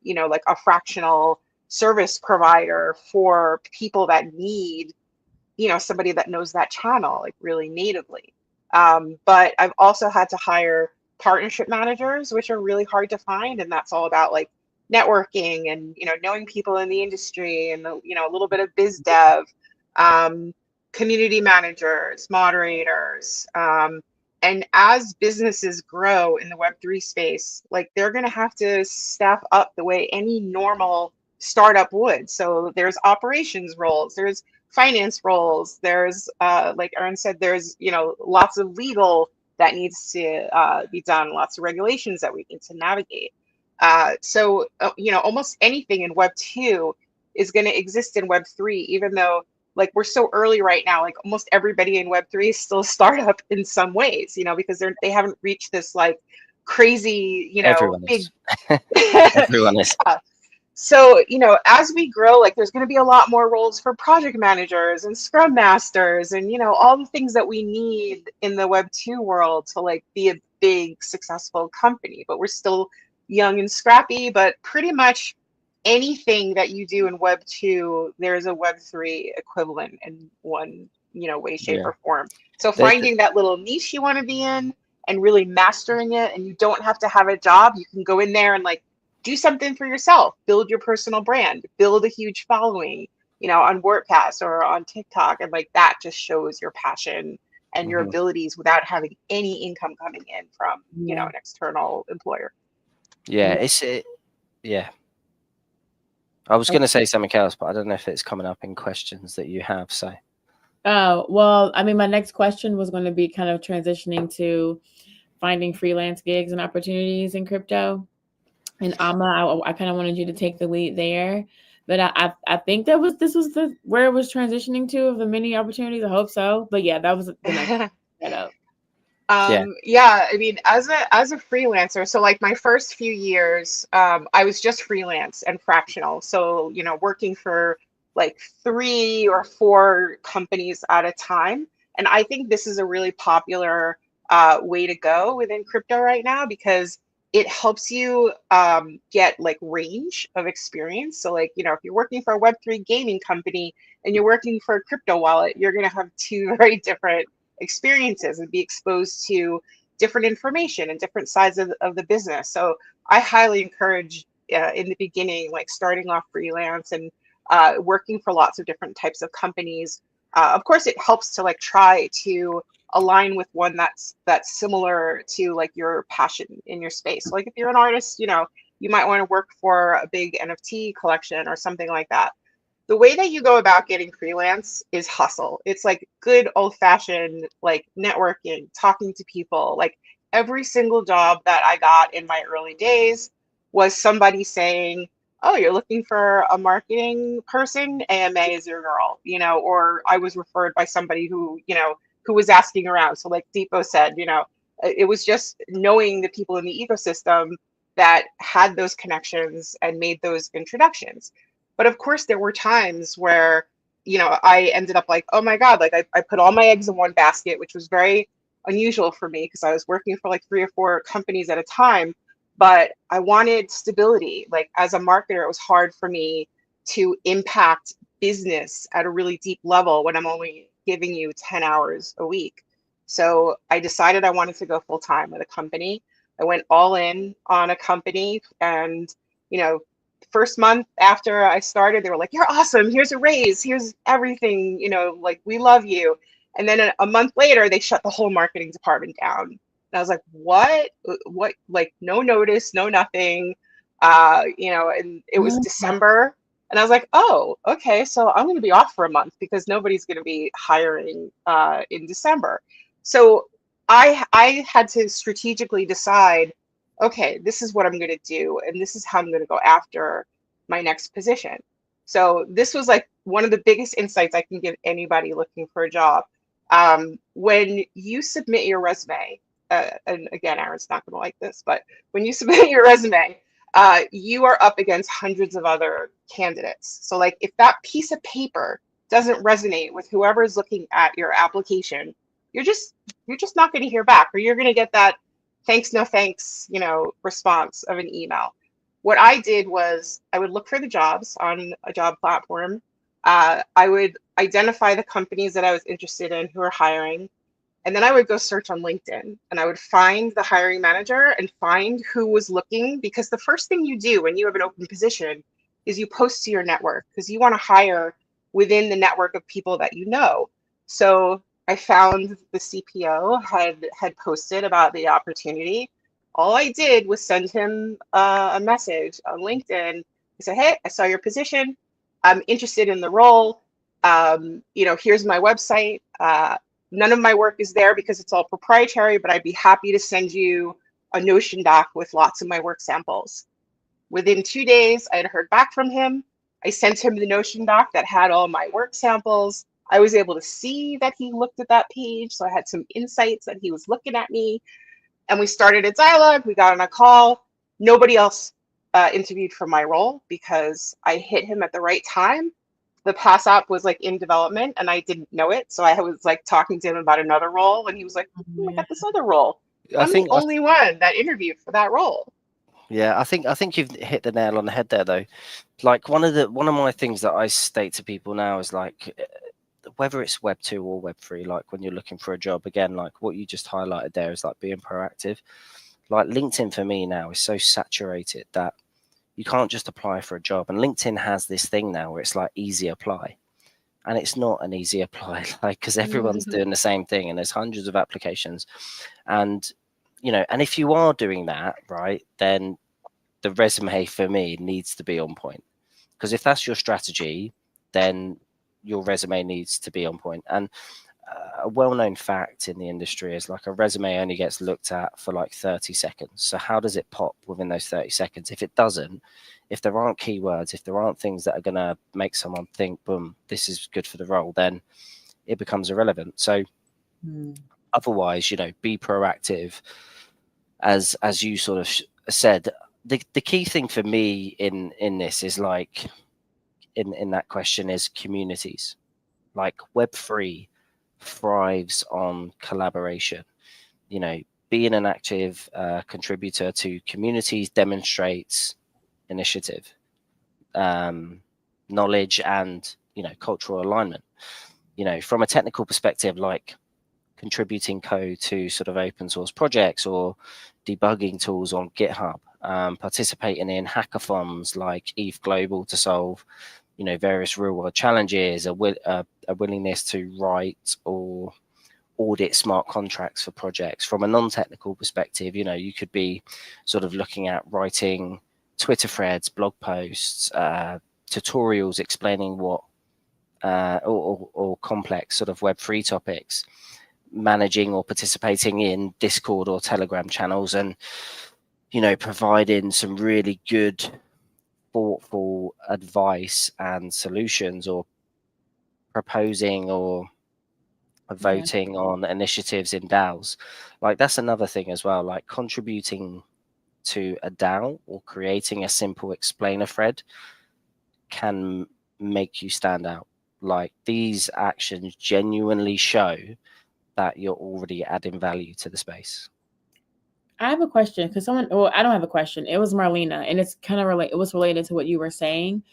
you know, like a fractional service provider for people that need, you know, somebody that knows that channel like really natively. But I've also had to hire partnership managers, which are really hard to find, and that's all about like networking and, you know, knowing people in the industry and, you know, a little bit of biz dev, community managers, moderators. And as businesses grow in the Web3 space, like they're going to have to staff up the way any normal startup would. So there's operations roles, there's finance roles, there's like Aaron said, there's, you know, lots of legal that needs to be done, lots of regulations that we need to navigate. So you know, almost anything in Web 2 is going to exist in Web 3, even though like we're so early right now, like almost everybody in Web 3 is still a startup in some ways, you know, because they haven't reached this like crazy, you know, Everyone big is. Everyone is. So, you know, as we grow, like there's going to be a lot more roles for project managers and scrum masters and, you know, all the things that we need in the Web 2 world to like be a big successful company. But we're still young and scrappy, but pretty much anything that you do in Web 2, there's a Web 3 equivalent in one, you know, way, shape, or form. So finding that little niche you want to be in and really mastering it, and you don't have to have a job. You can go in there and like do something for yourself, build your personal brand, build a huge following, you know, on WordCast or on TikTok. And like that just shows your passion and your abilities without having any income coming in from, you know, an external employer. Yeah, yeah. I was going to say something else, but I don't know if it's coming up in questions that you have. So, oh, well, I mean, my next question was going to be kind of transitioning to finding freelance gigs and opportunities in crypto. And Amma, I kind of wanted you to take the lead there, but I think this was where it was transitioning to of the many opportunities. I hope so, but yeah, that was the next setup. Yeah, I mean, as a freelancer, so like my first few years, I was just freelance and fractional. So, you know, working for like 3 or 4 companies at a time. And I think this is a really popular way to go within crypto right now because it helps you get like range of experience. So like, you know, if you're working for a Web3 gaming company and you're working for a crypto wallet, you're going to have 2 very different experiences and be exposed to different information and different sides of the business. So I highly encourage in the beginning, like starting off freelance and working for lots of different types of companies. Of course, it helps to like try to align with one that's similar to like your passion in your space. So, like if you're an artist, you know, you might want to work for a big NFT collection or something like that. The way that you go about getting freelance is hustle. It's like good old fashioned like networking, talking to people. Like every single job that I got in my early days was somebody saying, "Oh, you're looking for a marketing person? AMA is your girl," you know, or I was referred by somebody who, you know, who was asking around. So like Deepo said, you know, it was just knowing the people in the ecosystem that had those connections and made those introductions. But of course, there were times where, you know, I ended up like, oh my God, like I put all my eggs in one basket, which was very unusual for me because I was working for like 3 or 4 companies at a time, but I wanted stability. Like as a marketer, it was hard for me to impact business at a really deep level when I'm only giving you 10 hours a week. So I decided I wanted to go full time with a company. I went all in on a company and, you know, first month after I started, they were like, "You're awesome. Here's a raise. Here's everything. You know, like we love you." And then a month later, they shut the whole marketing department down. And I was like, "What? What? Like no notice, no nothing." You know, and it was December. And I was like, oh, okay, so I'm going to be off for a month because nobody's going to be hiring in December. So I had to strategically decide, okay, this is what I'm going to do, and this is how I'm going to go after my next position. So this was like one of the biggest insights I can give anybody looking for a job. When you submit your resume, and again, Aaron's not going to like this, but when you submit your resume, you are up against hundreds of other candidates. So like if that piece of paper doesn't resonate with whoever is looking at your application, you're just not going to hear back, or you're going to get that thanks, no thanks, response of an email. What I did was I would look for the jobs on a job platform. I would identify the companies that I was interested in who are hiring. And then I would go search on LinkedIn, and I would find the hiring manager and find who was looking, because the first thing you do when you have an open position is you post to your network, because you want to hire within the network of people that you know. So I found the CPO had posted about the opportunity. All I did was send him a message on LinkedIn. I said, hey, I saw your position. I'm interested in the role. Here's my website. None of my work is there because it's all proprietary, but I'd be happy to send you a Notion doc with lots of my work samples. Within 2 days, I had heard back from him. I sent him the Notion doc that had all my work samples. I was able to see that he looked at that page, so I had some insights that he was looking at me. And we started a dialogue. We got on a call. Nobody else interviewed for my role because I hit him at the right time. The Pass app was like in development and I didn't know it. So I was like talking to him about another role, and he was like, oh, I got this other role. I'm the only one that interviewed for that role. Yeah, I think you've hit the nail on the head there, though. Like one of my things that I state to people now is like, whether it's Web 2 or Web 3, like when you're looking for a job, again, like what you just highlighted there is like being proactive. Like LinkedIn for me now is so saturated that you can't just apply for a job. And LinkedIn has this thing now where it's like easy apply. And it's not an easy apply, like, because everyone's doing the same thing and there's hundreds of applications. And, and if you are doing that, right, then the resume for me needs to be on point. Because if that's your strategy, then your resume needs to be on point. And a well-known fact in the industry is like a resume only gets looked at for like 30 seconds. So how does it pop within those 30 seconds? If it doesn't, if there aren't keywords, if there aren't things that are going to make someone think, boom, this is good for the role, then it becomes irrelevant. So otherwise, be proactive. As you sort of said, the key thing for me in this is like, in that question is communities. Like Web3 thrives on collaboration. Being an active contributor to communities demonstrates initiative, knowledge, and cultural alignment. From a technical perspective, like contributing code to sort of open source projects or debugging tools on GitHub, participating in hackathons like ETH Global to solve various real world challenges, a willingness to write or audit smart contracts for projects. From a non-technical perspective, you could be sort of looking at writing Twitter threads, blog posts, tutorials explaining what or complex sort of Web3 topics, managing or participating in Discord or Telegram channels, and providing some really good thoughtful advice and solutions, or proposing or voting on initiatives in DAOs. Like that's another thing as well, like contributing to a DAO or creating a simple explainer thread can make you stand out. Like these actions genuinely show that you're already adding value to the space. I have a question because I don't have a question. It was Marlena, and it's kind of it was related to what you were saying.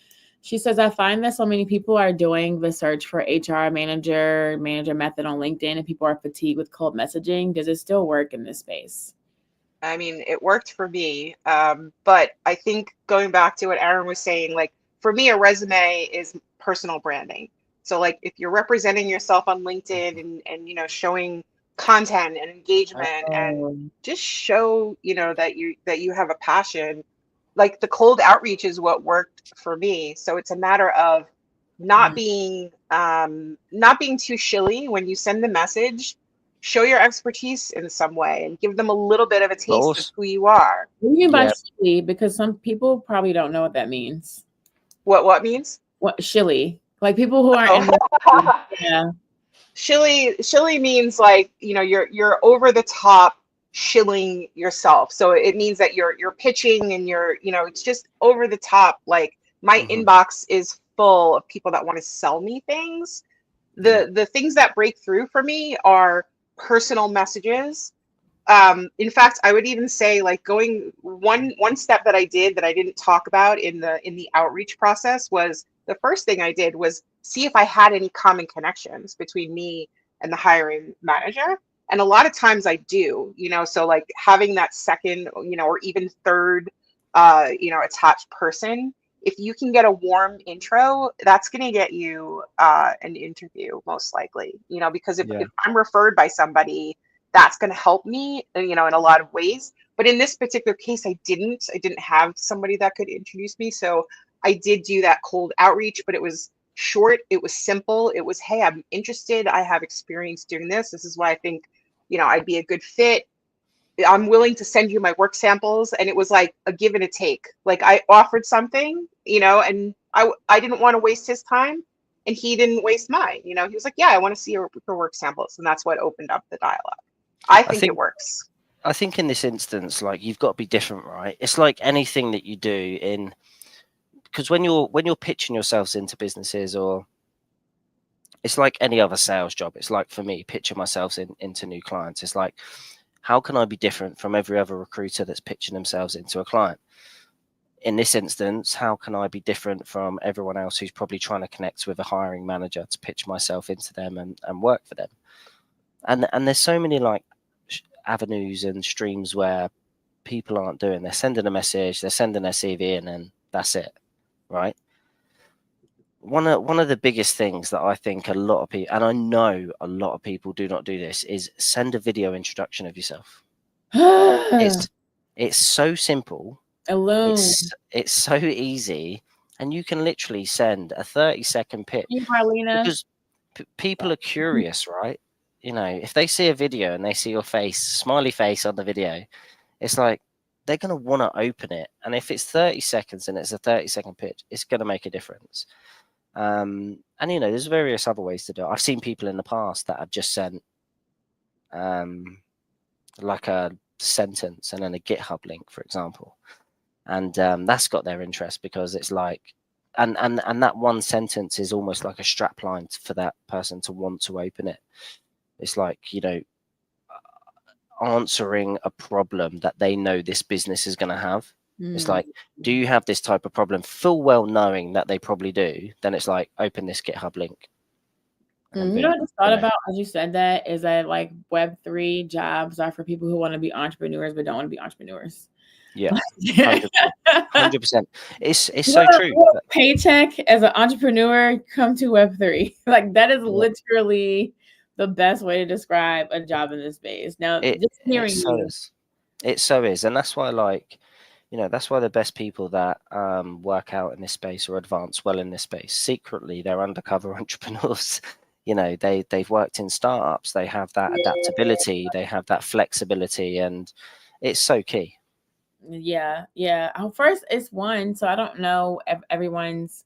She says, I find that so many people are doing the search for HR manager method on LinkedIn, and people are fatigued with cold messaging. Does it still work in this space? I mean, it worked for me. But I think going back to what Aaron was saying, like for me, a resume is personal branding. So like if you're representing yourself on LinkedIn and showing content and engagement and just show that you have a passion, like the cold outreach is what worked for me. So it's a matter of not being too shilly when you send the message. Show your expertise in some way and give them a little bit of a taste of who you are. What do you mean by shilly? Because some people probably don't know what that means. What means? What shilly? Like people who aren't yeah. Shilly means like, you're over the top shilling yourself. So it means that you're pitching and it's just over the top. Like my inbox is full of people that want to sell me things. The things that break through for me are personal messages. In fact, I would even say like going one step that I did that I didn't talk about in the outreach process was the first thing I did was see if I had any common connections between me and the hiring manager. And a lot of times I do, so like having that second, or even third, attached person, if you can get a warm intro, that's going to get you an interview most likely, because if I'm referred by somebody, that's going to help me, in a lot of ways. But in this particular case, I didn't have somebody that could introduce me. So I did do that cold outreach, but it was short. It was simple. It was, hey, I'm interested. I have experience doing this. This is why I think, I'd be a good fit. I'm willing to send you my work samples. And it was like a give and a take. Like I offered something, and I didn't want to waste his time and he didn't waste mine. He was like, yeah, I want to see your work samples. And that's what opened up the dialogue. I think it works. I think in this instance, like you've got to be different, right? It's like anything that you do because when you're pitching yourselves into businesses, or it's like any other sales job. It's like for me, pitching myself into new clients. It's like, how can I be different from every other recruiter that's pitching themselves into a client? In this instance, how can I be different from everyone else who's probably trying to connect with a hiring manager to pitch myself into them and work for them? And there's so many like avenues and streams where people aren't doing. They're sending a message, they're sending their CV in, and that's it, right? One of the biggest things that I think a lot of people, and I know a lot of people do not do this, is send a video introduction of yourself. It's so simple. It's so easy, and you can literally send a 30-second pitch because people are curious, right? If they see a video and they see your face, smiley face on the video, it's like they're going to want to open it. And if it's 30 seconds and it's a 30-second pitch, it's going to make a difference. And there's various other ways to do it. I've seen people in the past that have just sent like a sentence and then a GitHub link, for example, and that's got their interest because it's like, and that one sentence is almost like a strap line for that person to want to open it. It's like, answering a problem that they know this business is going to have. It's like, do you have this type of problem? Full well knowing that they probably do. Then it's like, open this GitHub link. You know what I just thought about as you said that is that like Web3 jobs are for people who want to be entrepreneurs but don't want to be entrepreneurs. Yeah, 100%. It's so true. Paycheck as an entrepreneur, come to Web3. Like that is literally the best way to describe a job in this space. Now, just hearing it so is, and that's why, like, that's why the best people that work out in this space or advance well in this space, secretly, they're undercover entrepreneurs. They've worked in startups. They have that adaptability. They have that flexibility, and it's so key. Yeah. First, it's 1, so I don't know if everyone's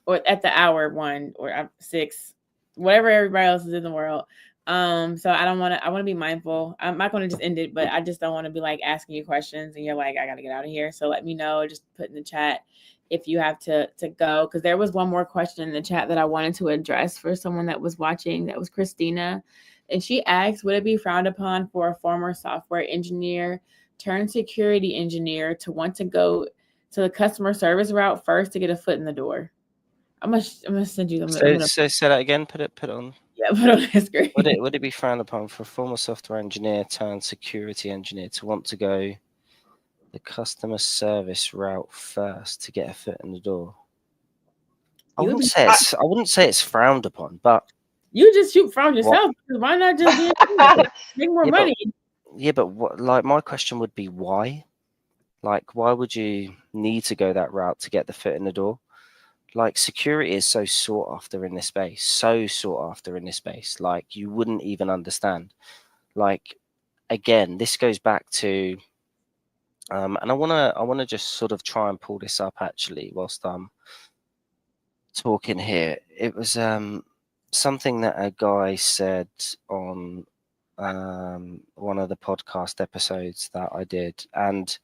or at the hour 1 or 6. Whatever everybody else is in the world. So I want to be mindful. I'm not going to just end it, but I just don't want to be like asking you questions and you're like, I got to get out of here. So let me know, just put in the chat if you have to go. Cause there was one more question in the chat that I wanted to address for someone that was watching. That was Christina. And she asked, would it be frowned upon for a former software engineer turned security engineer to want to go to the customer service route first to get a foot in the door? I'm gonna send you them. So say that again. Put it on. Yeah, put on the screen. Would it be frowned upon for a former software engineer turned security engineer to want to go the customer service route first to get a foot in the door? I wouldn't say it's frowned upon, but you just shoot frown yourself. Why not just make more money? But what? Like my question would be why. Like, why would you need to go that route to get the foot in the door? Like, security is so sought after in this space, so sought after in this space. Like, you wouldn't even understand. Like, again, this goes back to, and I wanna just sort of try and pull this up actually whilst I'm talking here. It was something that a guy said on one of the podcast episodes that I did, and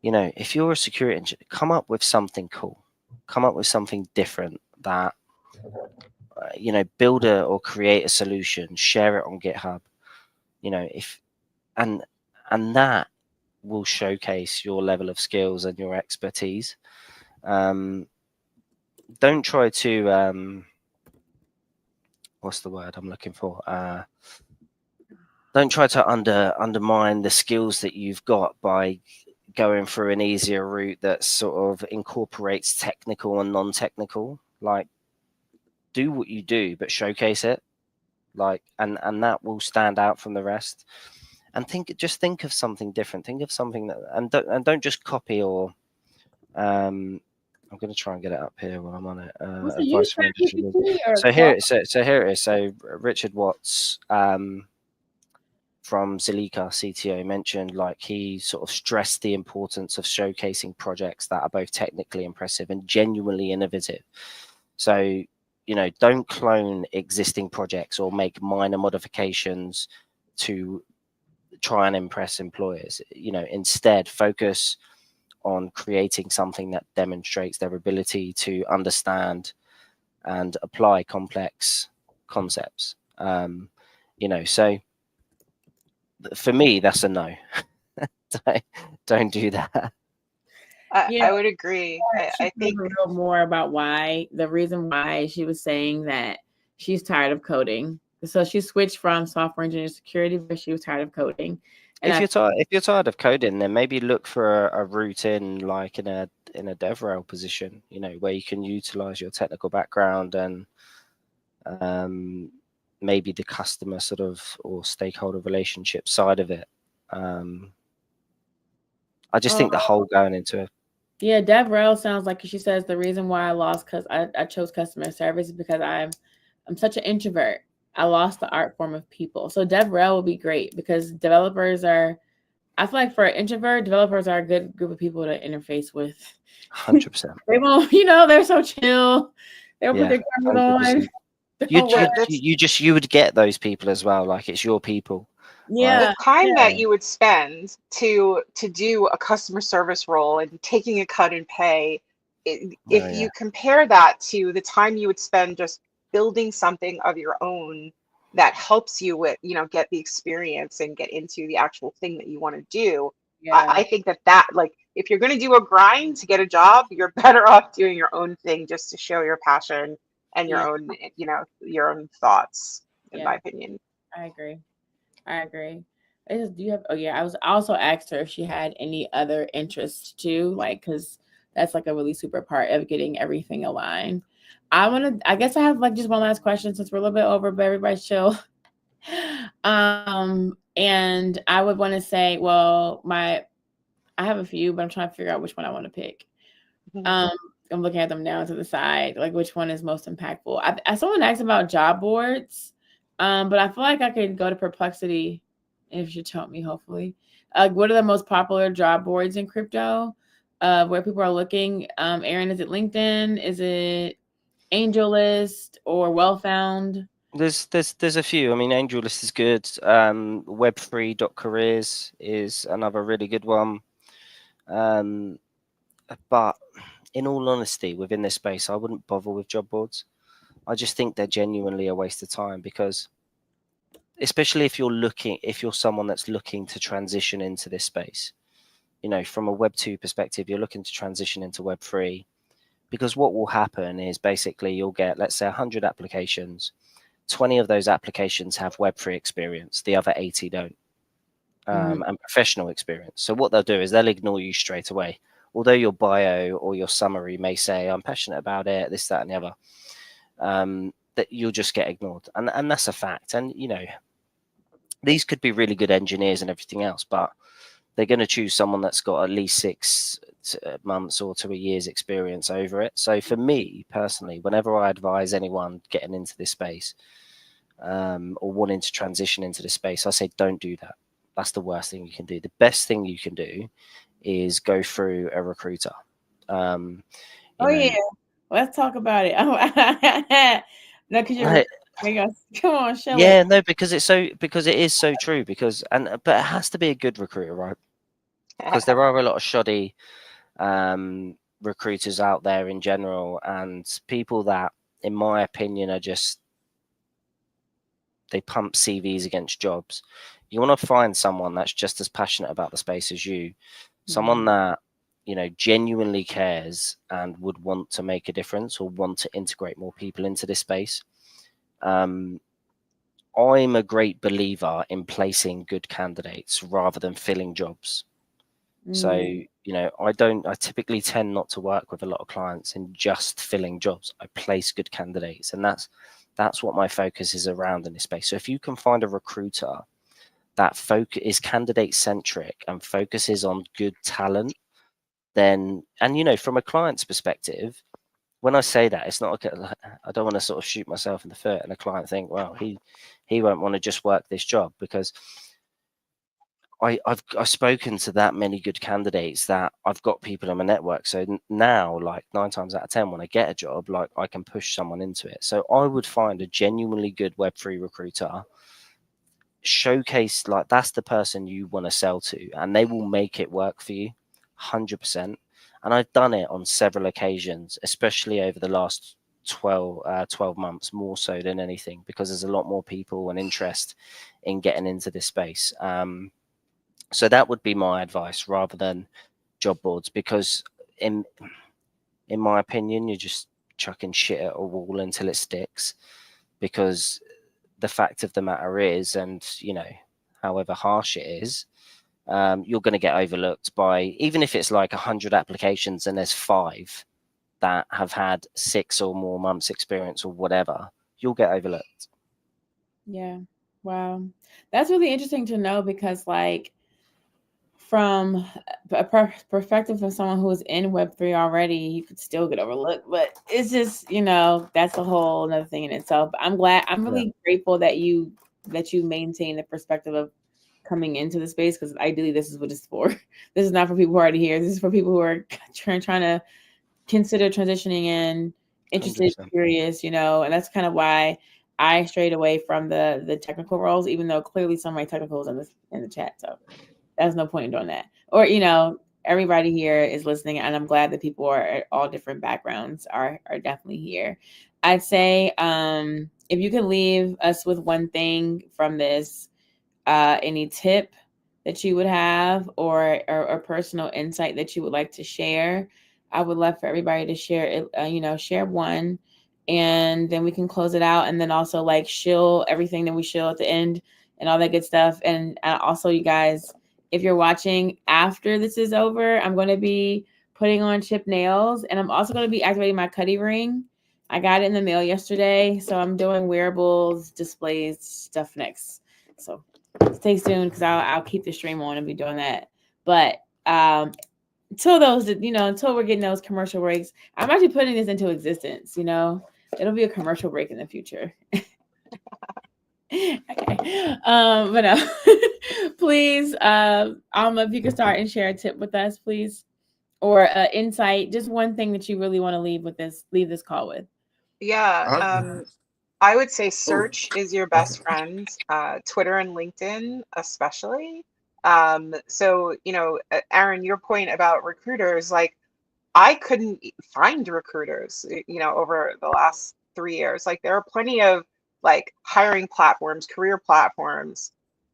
if you're a security engineer, come up with something cool, come up with something different that build or create a solution, share it on GitHub. If and that will showcase your level of skills and your expertise. Don't try to what's the word I'm looking for? Don't try to undermine the skills that you've got by going through an easier route that sort of incorporates technical and non-technical. Like, do what you do, but showcase it. Like, and that will stand out from the rest. And think of something different. Think of something that, and don't just copy or. I'm going to try and get it up here while I'm on it. Advice from so here it is. So Richard Watts from Zalika CTO mentioned, like, he sort of stressed the importance of showcasing projects that are both technically impressive and genuinely innovative. So, don't clone existing projects or make minor modifications to try and impress employers. Instead, focus on creating something that demonstrates their ability to understand and apply complex concepts. So for me, that's a no. Don't do that. I would agree. I think a little more about the reason why she was saying that she's tired of coding. So she switched from software engineering to security because she was tired of coding. And if you're tired of coding, then maybe look for a route in, like, in a DevRel position, where you can utilize your technical background and maybe the customer sort of or stakeholder relationship side of it. I just think the whole going into it. Yeah, DevRel sounds like she says the reason why I lost because I chose customer service is because I'm such an introvert. I lost the art form of people. So DevRel will be great because developers are, I feel like for an introvert, developers are a good group of people to interface with. 100%. They won't, they're so chill. They'll put their cameras on. You would get those people as well. Like, it's your people. Yeah. The time that you would spend to do a customer service role and taking a cut in pay, if you compare that to the time you would spend just building something of your own that helps you with, get the experience and get into the actual thing that you want to do. Yeah. I think that like, if you're going to do a grind to get a job, you're better off doing your own thing just to show your passion and your own, your own thoughts, in my opinion. I agree. Do you have? Oh yeah, I was also asked her if she had any other interests too, like, because that's like a really super part of getting everything aligned. I guess I have like just one last question since we're a little bit over, but everybody's chill. And I would want to say, well, I have a few, but I'm trying to figure out which one I want to pick. I'm looking at them down to the side, like which one is most impactful. Someone asked about job boards. But I feel like I could go to Perplexity if you tell me, hopefully. What are the most popular job boards in crypto? Where people are looking? Aaron, is it LinkedIn? Is it AngelList or Wellfound? There's a few. I mean, AngelList is good. Web3.careers is another really good one. But in all honesty, within this space, I wouldn't bother with job boards. I just think they're genuinely a waste of time, because especially if you're someone that's looking to transition into this space, from a Web2 perspective, you're looking to transition into Web3, because what will happen is basically you'll get, let's say, 100 applications. 20 of those applications have Web3 experience. The other 80 don't. And professional experience. So what they'll do is they'll ignore you straight away. Although your bio or your summary may say, I'm passionate about it, this, that, and the other. That you'll just get ignored, and that's a fact. And these could be really good engineers and everything else, but they're going to choose someone that's got at least 6 months or to a year's experience over it. So for me personally, whenever I advise anyone getting into this space or wanting to transition into this space, I say don't do that. That's the worst thing you can do. The best thing you can do is go through a recruiter. You know, yeah, let's talk about it. No, because you're come on, show yeah, it. no, because it is so true. But it has to be a good recruiter, right? Because there are a lot of shoddy recruiters out there in general, and people that, in my opinion, are just they pump CVs against jobs. You want to find someone that's just as passionate about the space as you, someone that genuinely cares and would want to make a difference or want to integrate more people into this space. I'm a great believer in placing good candidates rather than filling jobs. So, I typically tend not to work with a lot of clients in just filling jobs. I place good candidates, and that's what my focus is around in this space. So if you can find a recruiter that is candidate centric and focuses on good talent, then, and from a client's perspective, when I say that, it's not I don't want to sort of shoot myself in the foot and a client think, well, he won't want to just work this job, because I've spoken to that many good candidates that I've got people in my network. So now, like 9 times out of 10, when I get a job, like I can push someone into it. So I would find a genuinely good Web3 recruiter, showcase, like that's the person you want to sell to, and they will make it work for you 100%. And I've done it on several occasions, especially over the last 12 months, more so than anything, because there's a lot more people and interest in getting into this space. So that would be my advice rather than job boards, because in my opinion, you're just chucking shit at a wall until it sticks, because the fact of the matter is, and however harsh it is, you're going to get overlooked by, even if it's like 100 applications and there's 5 that have had 6 or more months experience or whatever, you'll get overlooked. Yeah. Wow. That's really interesting to know, because like from a perspective of someone who is in Web3 already, you could still get overlooked, but it's just, that's a whole another thing in itself. But I'm really grateful that you maintain the perspective of coming into the space, because ideally this is what it's for. This is not for people who are already here. This is for people who are trying to consider transitioning in, interested, 100%. curious, and that's kind of why I strayed away from the technical roles, even though clearly some of my technicals in the chat. So there's no point in doing that. Or, everybody here is listening, and I'm glad that people are all different backgrounds are definitely here. I'd say if you could leave us with one thing from this, any tip that you would have, or personal insight that you would like to share, I would love for everybody to share it, share one, and then we can close it out, and then also like shill everything that we shill at the end and all that good stuff. And also, you guys, if you're watching after this is over, I'm going to be putting on chip nails, and I'm also going to be activating my Cuddy ring. I got it in the mail yesterday, so I'm doing wearables, displays, stuff next. So stay tuned, because I'll keep the stream on and be doing that. But until we're getting those commercial breaks, I'm actually putting this into existence. It'll be a commercial break in the future. Okay. But please, Alma, if you could start and share a tip with us, please, or insight, just one thing that you really want to leave this call with. Yeah. I would say search is your best friend, Twitter and LinkedIn especially. So, Aaron, your point about recruiters, like I couldn't find recruiters, over the last 3 years. Like there are plenty of like hiring platforms, career platforms,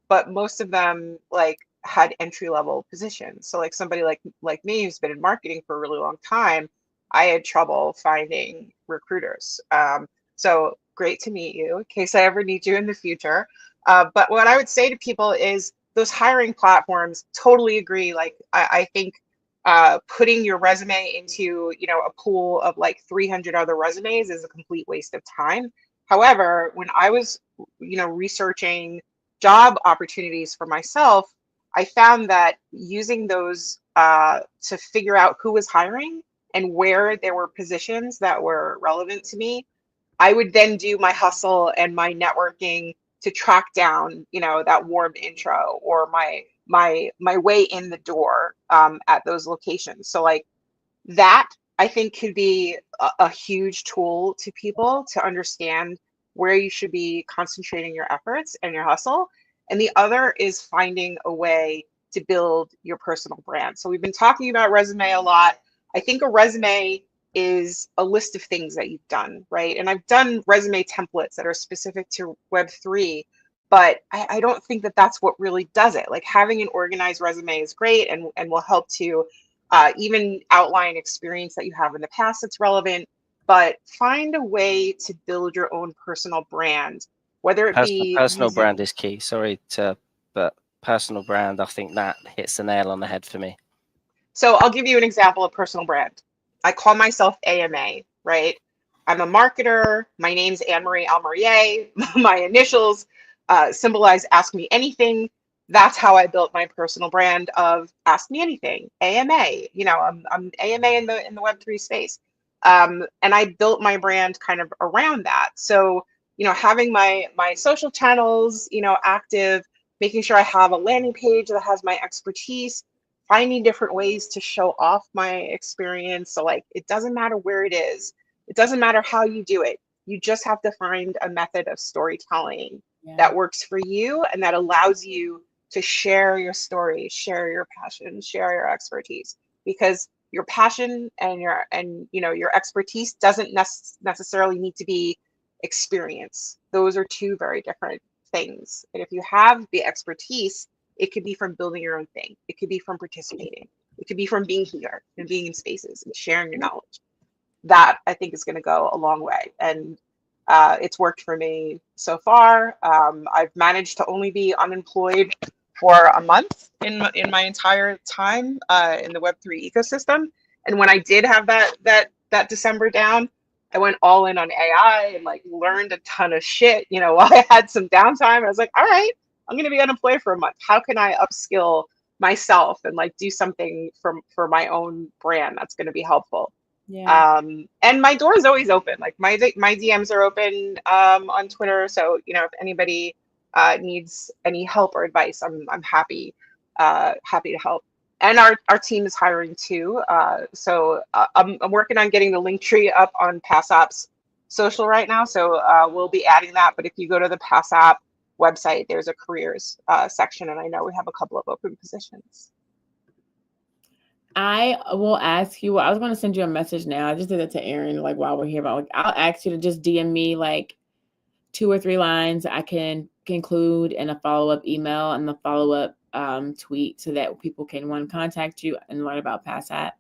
but most of them like had entry level positions. So like somebody like me who's been in marketing for a really long time, I had trouble finding recruiters. So great to meet you in case I ever need you in the future. But what I would say to people is those hiring platforms, totally agree. Like I think putting your resume into a pool of like 300 other resumes is a complete waste of time. However, when I was researching job opportunities for myself, I found that using those to figure out who was hiring and where there were positions that were relevant to me, I would then do my hustle and my networking to track down, that warm intro or my way in the door at those locations. So like that, I think, could be a huge tool to people to understand where you should be concentrating your efforts and your hustle. And the other is finding a way to build your personal brand. So we've been talking about resume a lot. I think a resume is a list of things that you've done, right? And I've done resume templates that are specific to Web3, but I don't think that that's what really does it. Like having an organized resume is great and will help to even outline experience that you have in the past that's relevant, but find a way to build your own personal brand, whether it be personal brand is key. But personal brand, I think that hits the nail on the head for me. So I'll give you an example of personal brand. I call myself AMA, right? I'm a marketer. My name's Anne-Marie Almarier. My initials symbolize Ask Me Anything. That's how I built my personal brand of Ask Me Anything, AMA. I'm AMA in the Web3 space. And I built my brand kind of around that. So, having my social channels, active, making sure I have a landing page that has my expertise, finding different ways to show off my experience. So like, it doesn't matter where it is. It doesn't matter how you do it. You just have to find a method of storytelling that works for you and that allows you to share your story, share your passion, share your expertise, because your passion and your expertise doesn't necessarily need to be experience. Those are two very different things. And if you have the expertise, it could be from building your own thing. It could be from participating. It could be from being here and being in spaces and sharing your knowledge. That I think is going to go a long way. And it's worked for me so far. I've managed to only be unemployed for a month in my entire time in the Web3 ecosystem. And when I did have that December down, I went all in on AI and like learned a ton of shit. While I had some downtime, I was like, all right, I'm going to be unemployed for a month. How can I upskill myself and like do something for my own brand that's going to be helpful? Yeah. And my door is always open. Like my DMs are open on Twitter. So if anybody needs any help or advice, I'm happy to help. And our team is hiring too. So I'm working on getting the link tree up on PassApp's social right now. So we'll be adding that. But if you go to the PassApp website, there's a careers section, and I know we have a couple of open positions. I will ask you. I was going to send you a message now. I just did it to Aaron, like while we're here. But I'll ask you to just DM me like 2 or 3 lines I can include in a follow-up email and the follow-up tweet, so that people can contact you and learn about PassApp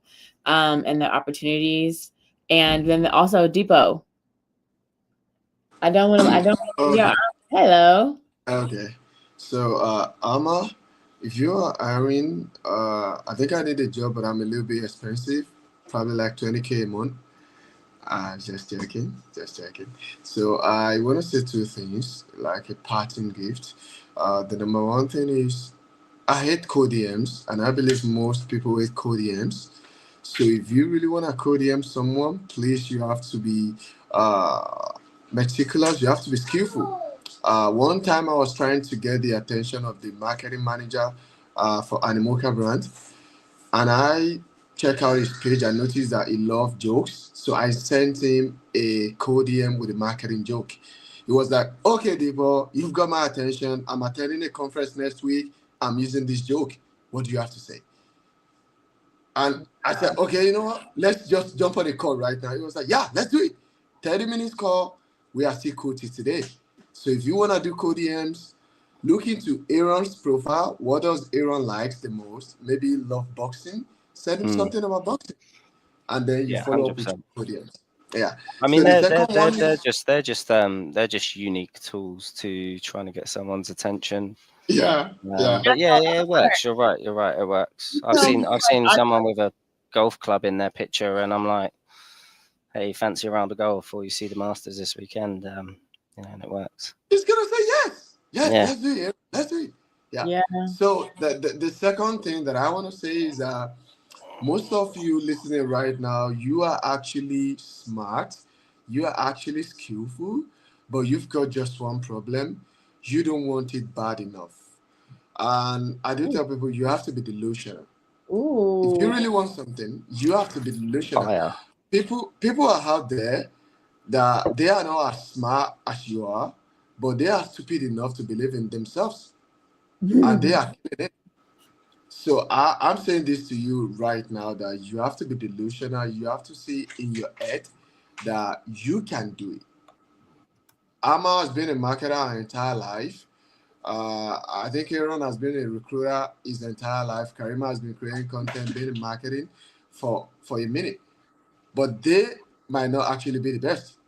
and the opportunities. And then also Depot. I don't want to. Okay. Yeah. Hello. Okay. So, Alma, if you are hiring, I think I need a job, but I'm a little bit expensive, probably like 20K a month. Just joking. So I want to say 2 things, like a parting gift. The number one thing is I hate code DMs, and I believe most people hate code DMs. So if you really want to code DM someone, please, you have to be meticulous. You have to be skillful. One time I was trying to get the attention of the marketing manager for Animoca brand, and I check out his page. I noticed that he loved jokes, so I sent him a code DM with a marketing joke. He was like, "Okay, Debo, you've got my attention. I'm attending a conference next week. I'm using this joke. What do you have to say?" And I said, "Okay, you know what? Let's just jump on a call right now." He was like, "Yeah, let's do it. 30 minutes call. We are still coaching today." So if you want to do code DMs, look into Aaron's profile. What does Aaron likes the most? Maybe love boxing. Send him something about boxing, and then you follow 100%. Up with code DMs. Yeah. I mean, so they're just unique tools to trying to get someone's attention. Yeah. But yeah, it works. You're right. It works. I've seen someone with a golf club in their picture, and I'm like, "Hey, fancy a round of golf, or you see the Masters this weekend?" And it works. He's gonna say yes. Yes, yeah. Let's do it. Yeah. Yeah. So the second thing that I want to say is that most of you listening right now, you are actually smart, you are actually skillful, but you've got just one problem. You don't want it bad enough. And I do tell people you have to be delusional. If you Ooh. really want something, you have to be delusional. Fire. People are out there that they are not as smart as you are, but they are stupid enough to believe in themselves, and they are killing it. So I'm saying this to you right now that you have to be delusional. You have to see in your head that you can do it. Amma has been a marketer her entire life. I think Aaron has been a recruiter his entire life. Karima has been creating content, been in marketing for a minute. But they might not actually be the best.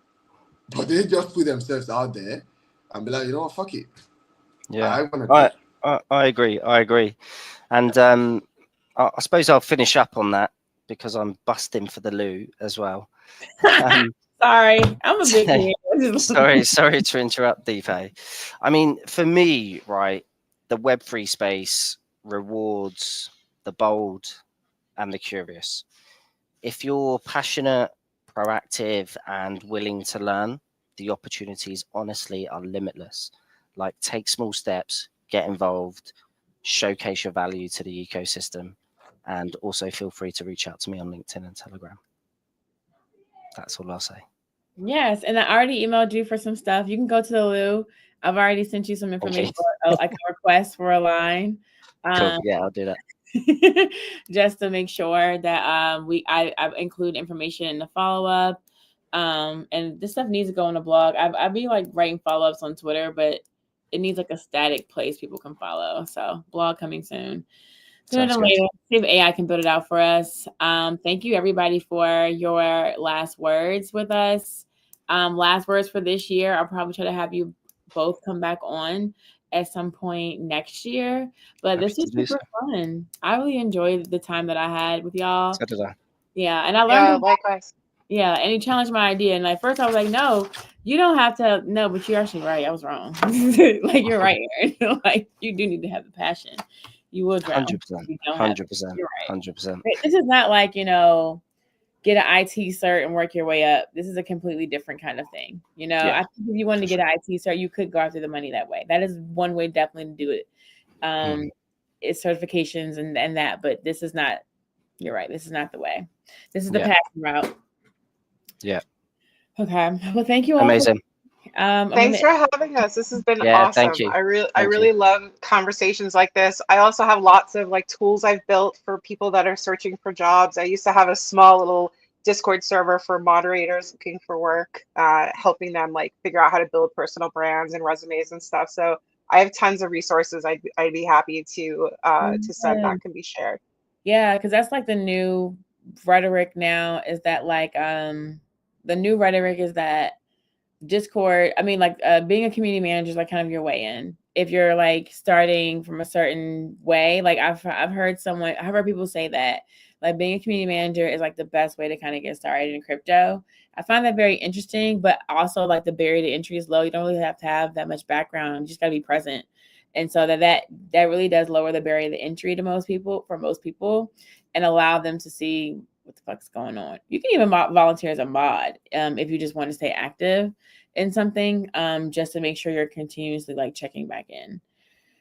But they just put themselves out there and be like, you know what, fuck it. Yeah, I want to do it. I agree. I agree. And I suppose I'll finish up on that because I'm busting for the loo as well. Sorry, I'm a big kid. Sorry to interrupt, Deepe. I mean, for me, right, the Web3 space rewards the bold and the curious. If you're passionate, proactive, and willing to learn, the opportunities honestly are limitless. Like, take small steps, get involved, showcase your value to the ecosystem, and also feel free to reach out to me on LinkedIn and Telegram. That's all I'll say. Yes, and I already emailed you for some stuff. You can go to the loo. I've already sent you some information, like a request for a line. Cool. Yeah, I'll do that. Just to make sure that I include information in the follow up. And this stuff needs to go on the blog. I'd be like writing follow ups on Twitter, but it needs like a static place people can follow. So blog coming soon. Sooner than later. See if AI can build it out for us. Thank you everybody for your last words with us. Last words for this year. I'll probably try to have you both come back on at some point next year. But this was super fun. I really enjoyed the time that I had with y'all. So did I. Yeah, and I learned likewise. Yeah, and he challenged my idea. And like first I was like, no, you don't have to. No, but you're actually right. I was wrong. Like you're right, Aaron. Like you do need to have the passion. You will drown. 100%. 100%. You're right. 100%. This is not like, get an IT cert and work your way up. This is a completely different kind of thing. Yeah, I think if you wanted to get an IT cert, you could go after the money that way. That is one way definitely to do it. It's certifications and that, but this is not, you're right. This is not the way. This is the passion route. Yeah. Okay. Well, thank you all. Amazing. Thanks for having us. This has been awesome. Thank you. I really love conversations like this. I also have lots of like tools I've built for people that are searching for jobs. I used to have a small little Discord server for moderators looking for work, helping them like figure out how to build personal brands and resumes and stuff. So I have tons of resources. I'd be happy to send that can be shared. Yeah, because that's like the new rhetoric now. Is that like the new rhetoric is that Discord, I mean, like being a community manager is like kind of your way in. If you're like starting from a certain way, like I've heard people say that like being a community manager is like the best way to kind of get started in crypto. I find that very interesting, but also like the barrier to entry is low. You don't really have to have that much background. You just gotta be present. And so that really does lower the barrier to entry to most people, and allow them to see what the fuck's going on. You can even volunteer as a mod if you just want to stay active in something, just to make sure you're continuously like checking back in.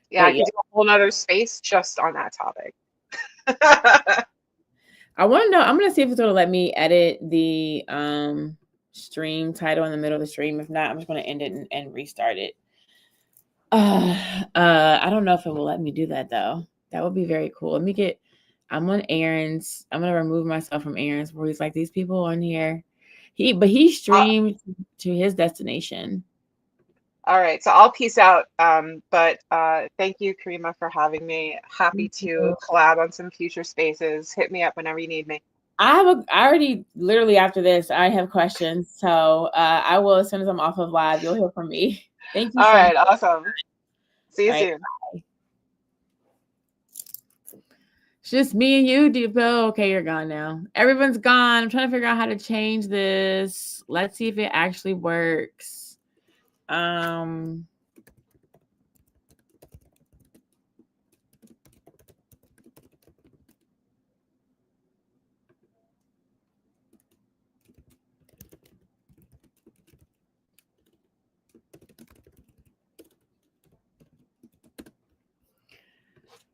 Yeah, I could do a whole nother space just on that topic. I want to know, I'm going to see if it's going to let me edit the stream title in the middle of the stream. If not, I'm just going to end it and restart it. I don't know if it will let me do that though. That would be very cool. I'm on Aaron's. I'm going to remove myself from Aaron's where he's like, these people on here. He streamed to his destination. All right, so I'll peace out. But thank you, Karima, for having me. Happy to collab on some future spaces. Hit me up whenever you need me. I already literally after this, I have questions. So I will, as soon as I'm off of live, you'll hear from me. Thank you. All right, awesome. See you soon. Bye. It's just me and you, Deepo. Okay, you're gone now. Everyone's gone. I'm trying to figure out how to change this. Let's see if it actually works.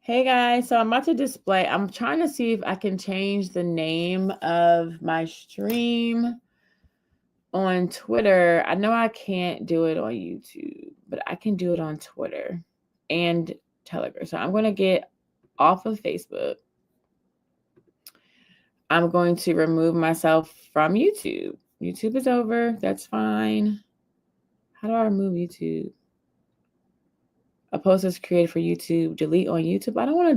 Hey guys, so I'm about to display. I'm trying to see if I can change the name of my stream on Twitter. I know I can't do it on YouTube, but I can do it on Twitter and Telegram. So I'm going to get off of Facebook. I'm going to remove myself from YouTube. YouTube is over. That's fine. How do I remove YouTube? A post is created for YouTube. Delete on YouTube. I don't want to